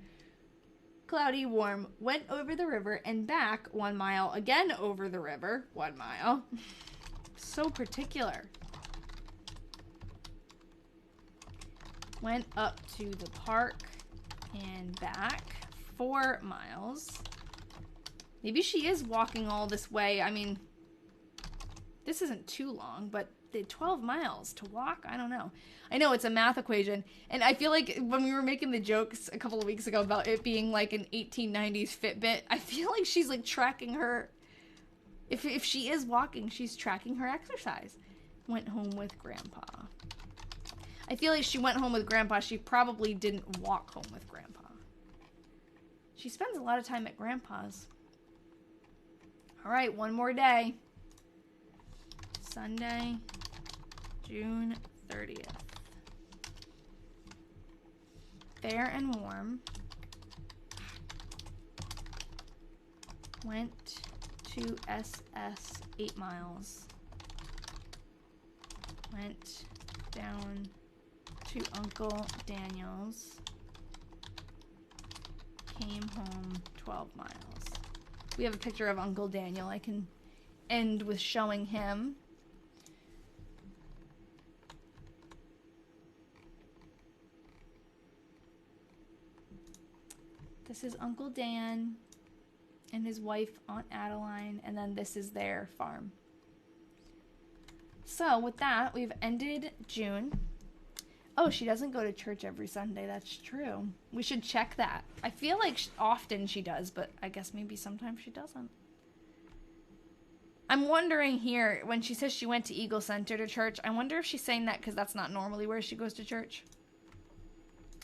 Cloudy, warm, went over the river and back 1 mile. Again over the river. 1 mile. So particular. Went up to the park and back 4 miles. Maybe she is walking all this way. I mean, this isn't too long, but the 12 miles to walk? I don't know. I know it's a math equation, and I feel like when we were making the jokes a couple of weeks ago about it being like an 1890s Fitbit, I feel like she's like tracking her, if she is walking, she's tracking her exercise. Went home with Grandpa. I feel like she went home with Grandpa. She probably didn't walk home with Grandpa. She spends a lot of time at Grandpa's. All right, one more day. Sunday, June 30th. Fair and warm. Went to SS 8 miles. Went down to Uncle Daniel's. Came home 12 miles. We have a picture of Uncle Daniel. I can end with showing him. This is Uncle Dan and his wife, Aunt Adeline, and then this is their farm. So with that, we've ended June. Oh, she doesn't go to church every Sunday. That's true. We should check that. I feel like often she does, but I guess maybe sometimes she doesn't. I'm wondering here, when she says she went to Eagle Center to church, I wonder if she's saying that because that's not normally where she goes to church.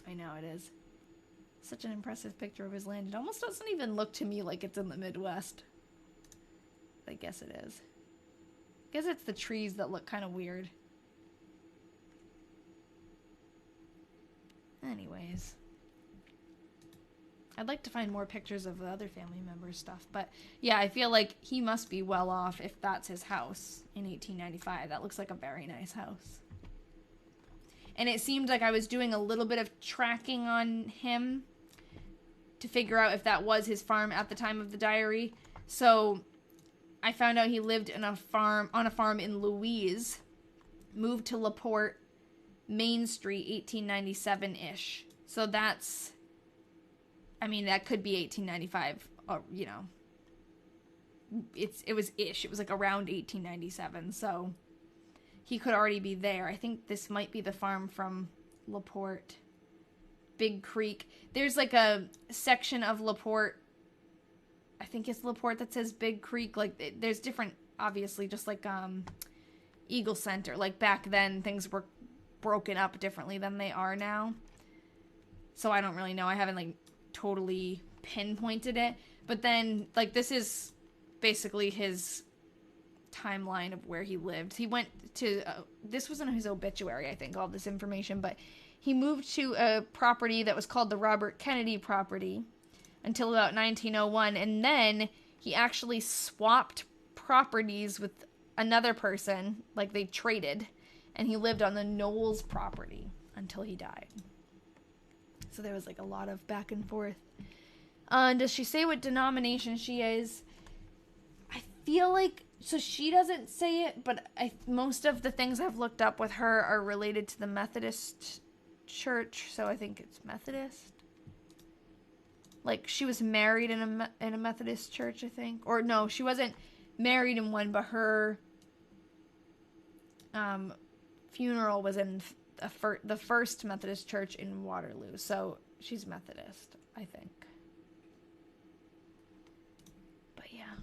I know it is. Such an impressive picture of his land. It almost doesn't even look to me like it's in the Midwest. I guess it is. I guess it's the trees that look kind of weird. Anyways. I'd like to find more pictures of the other family members' stuff. But yeah, I feel like he must be well off if that's his house in 1895. That looks like a very nice house. And it seemed like I was doing a little bit of tracking on him to figure out if that was his farm at the time of the diary. So I found out he lived on a farm in Louise, moved to LaPorte, Main Street, 1897-ish. So that's, I mean, that could be 1895 you know, it was like around 1897, so he could already be there. I think this might be the farm from LaPorte. Big Creek. There's like a section of LaPorte, I think it's LaPorte, that says Big Creek. Like, there's different, obviously, just like Eagle Center. Like, back then, things were broken up differently than they are now. So I don't really know. I haven't, like, totally pinpointed it. But then, like, this is basically his timeline of where he lived. He went to, this was in his obituary, I think, all this information, but he moved to a property that was called the Robert Kennedy property until about 1901, and then he actually swapped properties with another person, like they traded, and he lived on the Knowles property until he died. So there was like a lot of back and forth. Does she say what denomination she is? I feel like, so she doesn't say it, but most of the things I've looked up with her are related to the Methodist Church, so I think it's Methodist. Like, she was married in a Methodist church, I think. Or no, she wasn't married in one, but her funeral was in the First Methodist Church in Waterloo, so she's Methodist, I think. But yeah.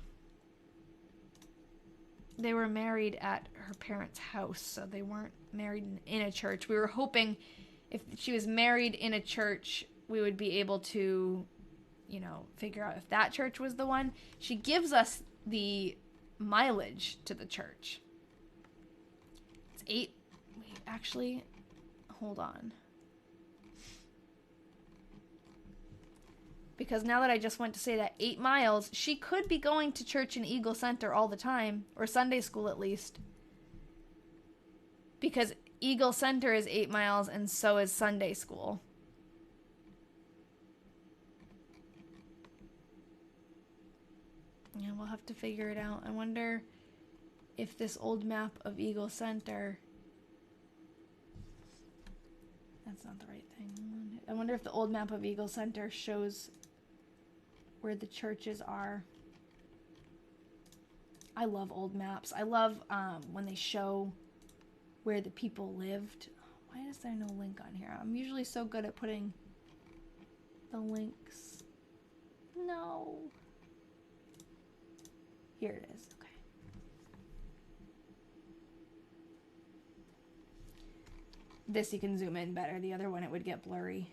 They were married at her parents' house, so they weren't married in a church. We were hoping if she was married in a church, we would be able to, you know, figure out if that church was the one. She gives us the mileage to the church. It's 8. Wait, actually, hold on. Because now that I just went to say that, 8 miles, she could be going to church in Eagle Center all the time, or Sunday school at least. Because Eagle Center is 8 miles, and so is Sunday school. Yeah, we'll have to figure it out. I wonder if this old map of Eagle Center... That's not the right thing. I wonder if the old map of Eagle Center shows where the churches are. I love old maps. I love when they show where the people lived. Why is there no link on here? I'm usually so good at putting the links. No. Here it is. Okay. This you can zoom in better. The other one, it would get blurry.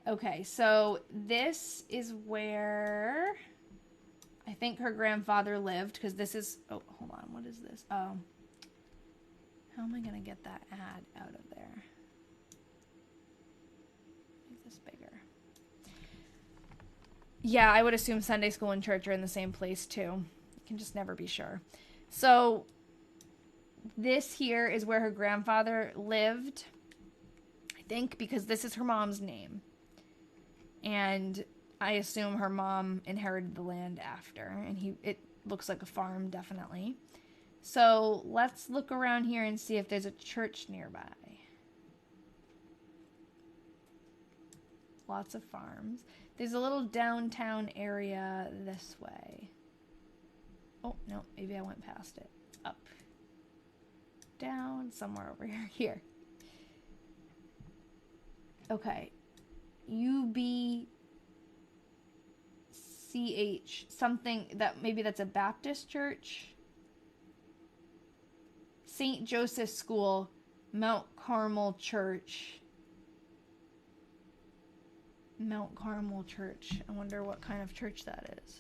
Okay, so this is where I think her grandfather lived, because this is... Oh, hold on. What is this? Oh. How am I going to get that ad out of there? Make this bigger. Yeah, I would assume Sunday school and church are in the same place, too. You can just never be sure. So, this here is where her grandfather lived, I think, because this is her mom's name. And I assume her mom inherited the land after. And it looks like a farm, definitely. So let's look around here and see if there's a church nearby. Lots of farms. There's a little downtown area this way. Oh, no, maybe I went past it. Up. Down, somewhere over here. Here. Okay. UBCH, something that maybe that's a Baptist church. St. Joseph's School, Mount Carmel Church. Mount Carmel Church. I wonder what kind of church that is.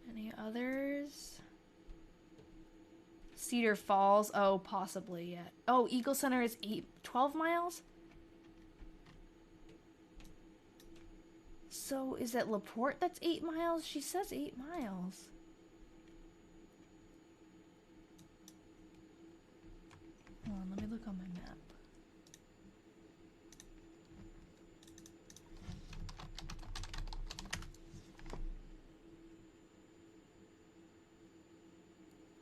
Any others? Cedar Falls. Oh, possibly, yeah. Oh, Eagle Center is 12 miles? So, is it LaPorte that's 8 miles? She says 8 miles. Hold on, let me look on my map.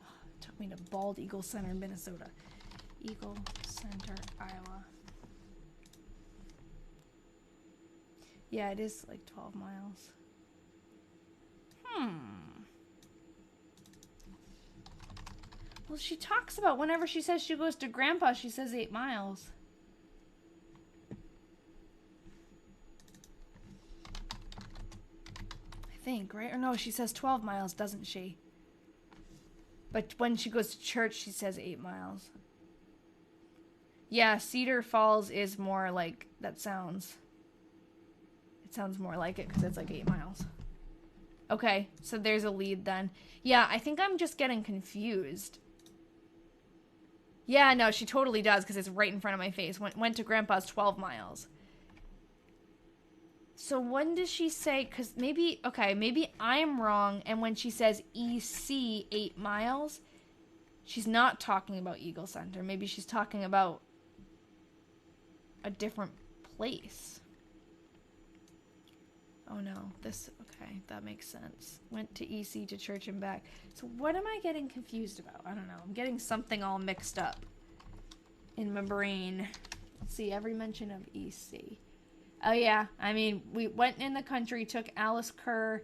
It took me to Bald Eagle Center, Minnesota. Eagle Center, Iowa. Yeah, it is like 12 miles. Well, she talks about whenever she says she goes to Grandpa, she says 8 miles. I think, right? Or no, she says 12 miles, doesn't she? But when she goes to church, she says 8 miles. Yeah, Cedar Falls is more like, that sounds... It sounds more like it because it's like 8 miles. Okay, so there's a lead then. Yeah, I think I'm just getting confused. Yeah, no, she totally does because it's right in front of my face. Went to Grandpa's 12 miles. So when does she say, because maybe, okay, maybe I'm wrong, and when she says EC 8 miles, she's not talking about Eagle Center. Maybe she's talking about a different place. Oh no, this, okay, that makes sense. Went to EC to church and back. So what am I getting confused about? I don't know. I'm getting something all mixed up in my brain. Let's see, every mention of EC. Oh yeah, I mean, we went in the country, took Alice Kerr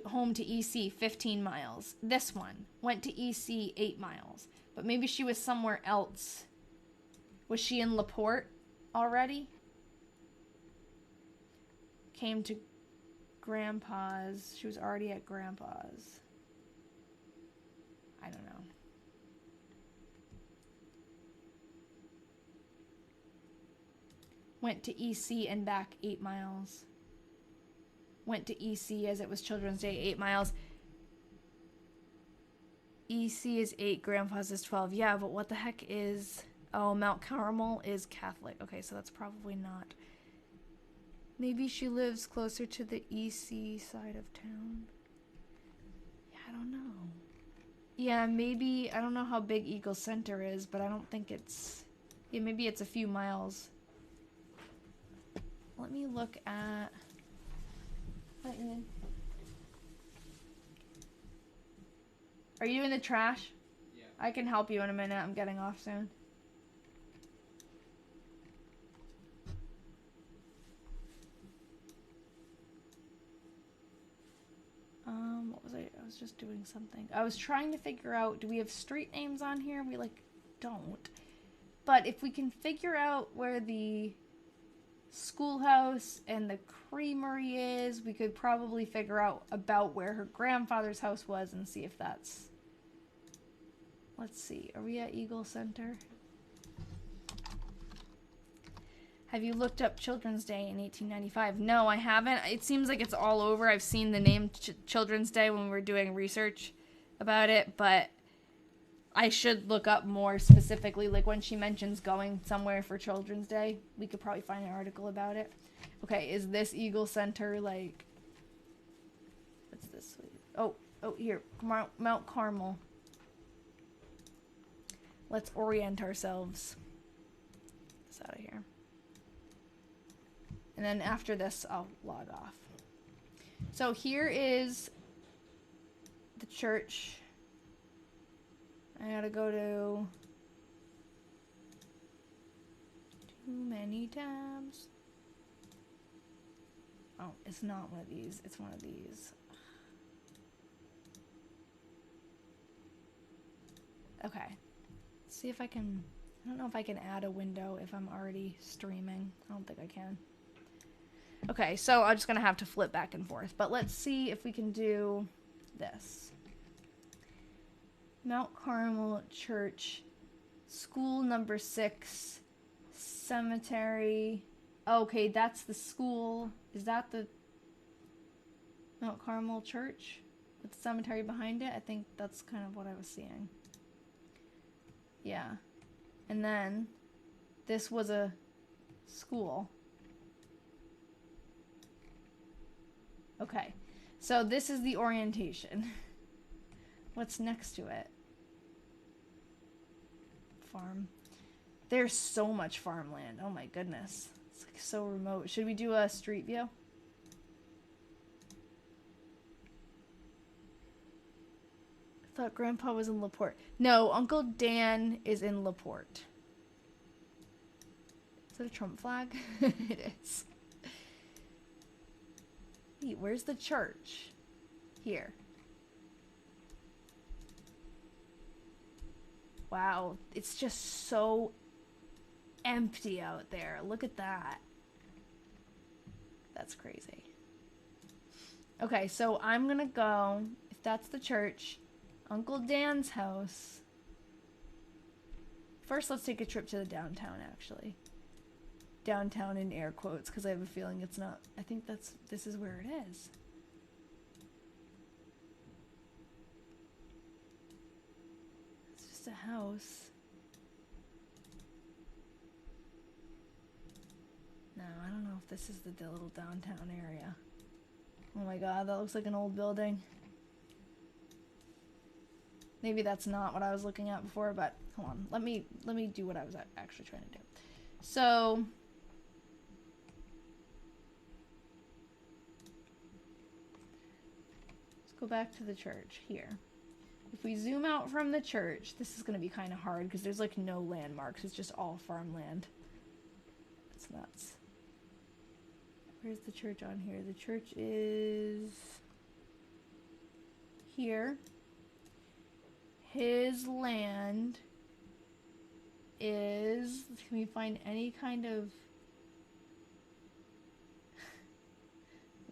home to EC 15 miles. This one went to EC 8 miles. But maybe she was somewhere else. Was she in LaPorte already? Came to Grandpa's. She was already at Grandpa's. I don't know. Went to EC and back 8 miles. Went to EC as it was Children's Day, 8 miles. EC is 8, Grandpa's is 12. Yeah, but what the heck is... Oh, Mount Carmel is Catholic. Okay, so that's probably not... Maybe she lives closer to the EC side of town. Yeah, I don't know. Yeah, maybe... I don't know how big Eagle Center is, but I don't think it's... Yeah, maybe it's a few miles. Let me look at... Are you in the trash? Yeah. I can help you in a minute. I'm getting off soon. What was I was just doing something. I was trying to figure out, do we have street names on here? We, like, don't. But if we can figure out where the schoolhouse and the creamery is, we could probably figure out about where her grandfather's house was and see if that's... Let's see. Are we at Eagle Center? Have you looked up Children's Day in 1895? No, I haven't. It seems like it's all over. I've seen the name Children's Day when we were doing research about it, but I should look up more specifically. Like when she mentions going somewhere for Children's Day, we could probably find an article about it. Okay, is this Eagle Center like... What's this? Oh, here. Mount Carmel. Let's orient ourselves. Get this out of here. And then after this, I'll log off. So here is the church. I gotta go to... Too many tabs. Oh, it's not one of these. It's one of these. Okay. Let's see if I can... I don't know if I can add a window if I'm already streaming. I don't think I can. Okay, so I'm just going to have to flip back and forth. But let's see if we can do this. Mount Carmel Church, school number 6, cemetery. Okay, that's the school. Is that the Mount Carmel Church with the cemetery behind it? I think that's kind of what I was seeing. Yeah. And then this was a school. Okay, so this is the orientation. What's next to it? Farm. There's so much farmland. Oh my goodness. It's like so remote. Should we do a street view? I thought Grandpa was in LaPorte. No, Uncle Dan is in LaPorte. Is that a Trump flag? It is. Wait, where's the church? Here. Wow, it's just so empty out there. Look at that. That's crazy. Okay, so I'm gonna go, if that's the church, Uncle Dan's house. First, let's take a trip to the downtown, actually. Downtown in air quotes, because I have a feeling it's not. I think this is where it is. It's just a house. No, I don't know if this is the little downtown area. Oh my god, that looks like an old building. Maybe that's not what I was looking at before, but hold on. Let me do what I was actually trying to do. So let's go back to the church here. If we zoom out from the church, this is going to be kind of hard because there's like no landmarks. It's just all farmland. It's nuts. Where's the church on here? The church is here. His land is... Can we find any kind of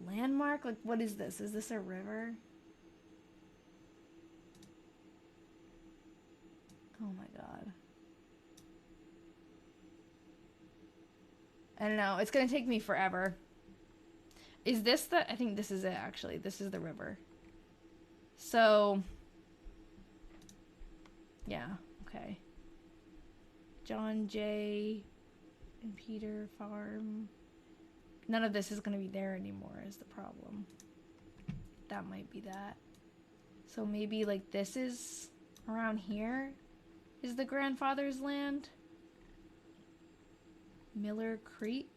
landmark? Like, what is this? Is this a river? Oh my god. I don't know. It's gonna take me forever. Is this the... I think this is it, actually. This is the river. So... Yeah, okay. John J. and Peter Farm. None of this is going to be there anymore is the problem. That might be that. So maybe like this is around here is the grandfather's land. Miller Creek.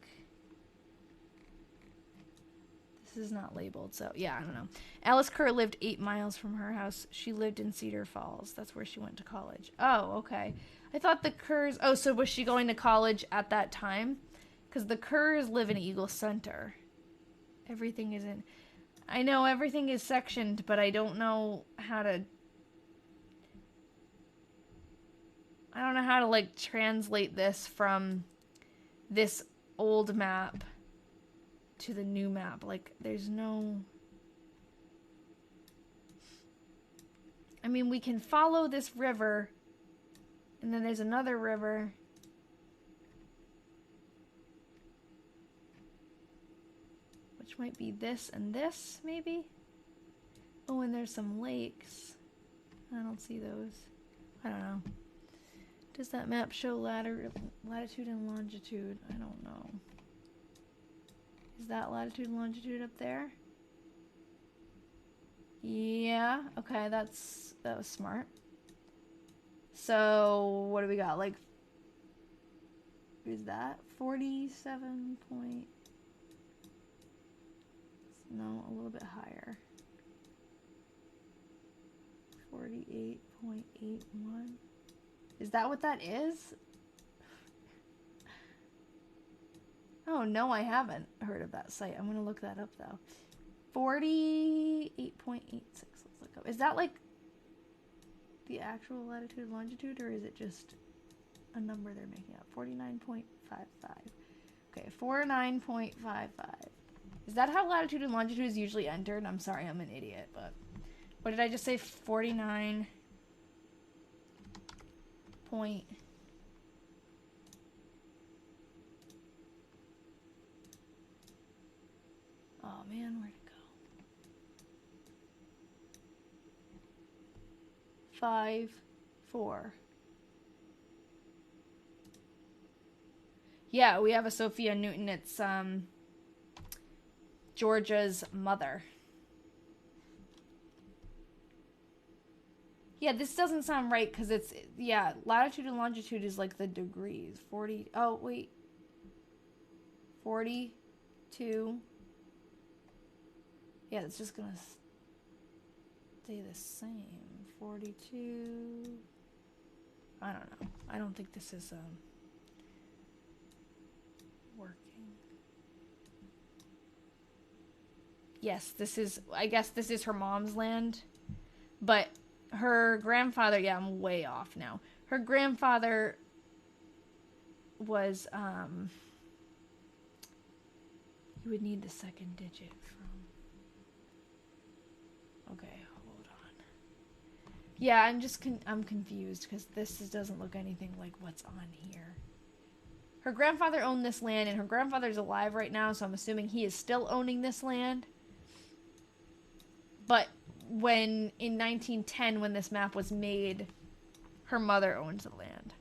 This is not labeled, so yeah, I don't know. Alice Kerr lived 8 miles from her house. She lived in Cedar Falls. That's where she went to college. Oh, okay. I thought the Kerrs... Oh, so was she going to college at that time? Because the Kerrs live in Eagle Center. Everything is in... I know everything is sectioned, but I don't know how to... I don't know how to, like, translate this from this old map to the new map. Like, there's no... I mean, we can follow this river, and then there's another river. Which might be this and this, maybe? Oh, and there's some lakes. I don't see those. I don't know. Does that map show latitude and longitude? I don't know. Is that latitude and longitude up there? Yeah, okay, that was smart. So, what do we got? Like, is that 47 point? No, a little bit higher. 48.81. Is that what that is? Oh, no, I haven't heard of that site. I'm going to look that up, though. 48.86. Let's look up. Is that, like, the actual latitude and longitude, or is it just a number they're making up? 49.55. Okay, 49.55. Is that how latitude and longitude is usually entered? I'm sorry, I'm an idiot, but... What did I just say? 49... point... Oh man, where'd it go? 5, 4. Yeah, we have a Sophia Newton. It's Georgia's mother. Yeah, this doesn't sound right because it's, yeah, latitude and longitude is like the degrees. 40, oh wait. 42. Yeah, it's just gonna stay the same. 42. I don't know. I don't think this is working. Yes, I guess this is her mom's land. But her grandfather, yeah, I'm way off now. Her grandfather was, you would need the second digit from, okay, hold on. Yeah, I'm confused because this doesn't look anything like what's on here. Her grandfather owned this land, and her grandfather's alive right now, so I'm assuming he is still owning this land. But in 1910, when this map was made, her mother owned the land.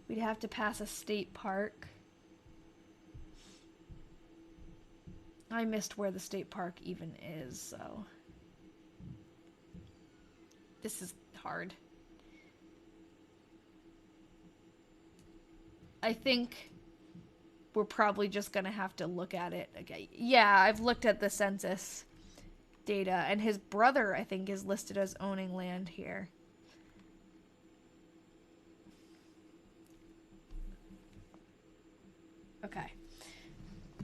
We'd have to pass a state park. I missed where the state park even is, so this is hard. I think we're probably just gonna have to look at it again. Yeah, I've looked at the census data, and his brother, I think, is listed as owning land here. Okay.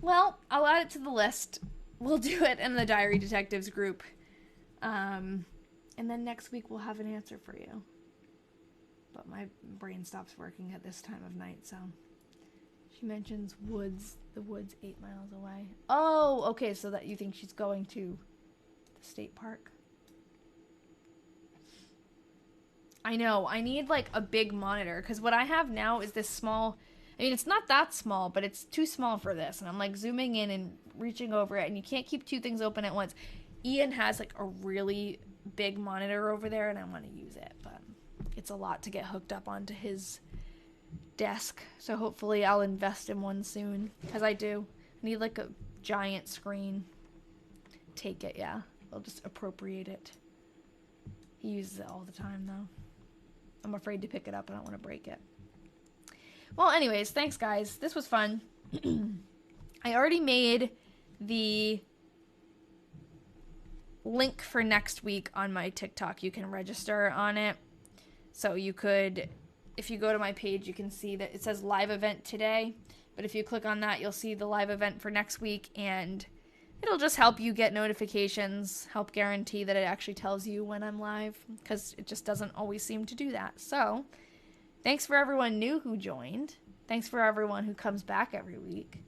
Well, I'll add it to the list. We'll do it in the Diary Detectives group. And then next week we'll have an answer for you. But my brain stops working at this time of night, so. She mentions woods. The woods 8 miles away. Oh, okay, so that you think she's going to the state park. I know. I need, like, a big monitor, because what I have now is this small. I mean, it's not that small, but it's too small for this. And I'm, like, zooming in and reaching over it, and you can't keep two things open at once. Ian has, like, a really big monitor over there, and I want to use it, but it's a lot to get hooked up onto his desk. So hopefully I'll invest in one soon, because I do. I need, like, a giant screen. Take it, yeah. I'll just appropriate it. He uses it all the time, though. I'm afraid to pick it up. I don't want to break it. Well, anyways, thanks, guys. This was fun. I already made the link for next week on my TikTok. You can register on it. So you could, if you go to my page, you can see that it says live event today. But if you click on that, you'll see the live event for next week. And it'll just help you get notifications, help guarantee that it actually tells you when I'm live. Because it just doesn't always seem to do that. So thanks for everyone new who joined. Thanks for everyone who comes back every week.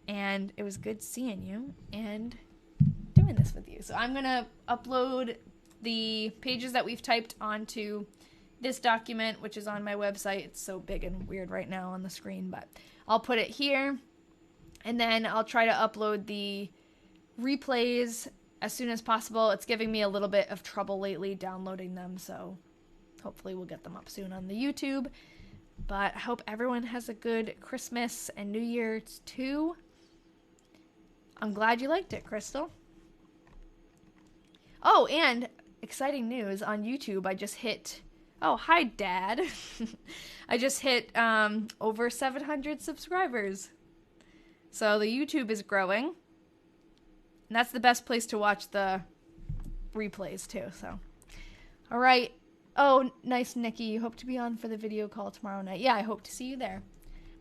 And it was good seeing you and doing this with you. So I'm going to upload the pages that we've typed onto this document, which is on my website. It's so big and weird right now on the screen, but I'll put it here. And then I'll try to upload the replays as soon as possible. It's giving me a little bit of trouble lately downloading them, so hopefully we'll get them up soon on the YouTube. But I hope everyone has a good Christmas and New Year's too. I'm glad you liked it, Crystal. Oh, and exciting news on YouTube. I just hit, oh, hi, Dad. I just hit over 700 subscribers. So the YouTube is growing. And that's the best place to watch the replays too, so. All right. Oh, nice, Nikki. You hope to be on for the video call tomorrow night. Yeah, I hope to see you there.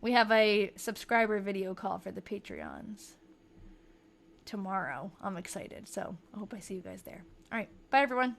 We have a subscriber video call for the Patreons tomorrow. I'm excited, so I hope I see you guys there. All right. Bye, everyone.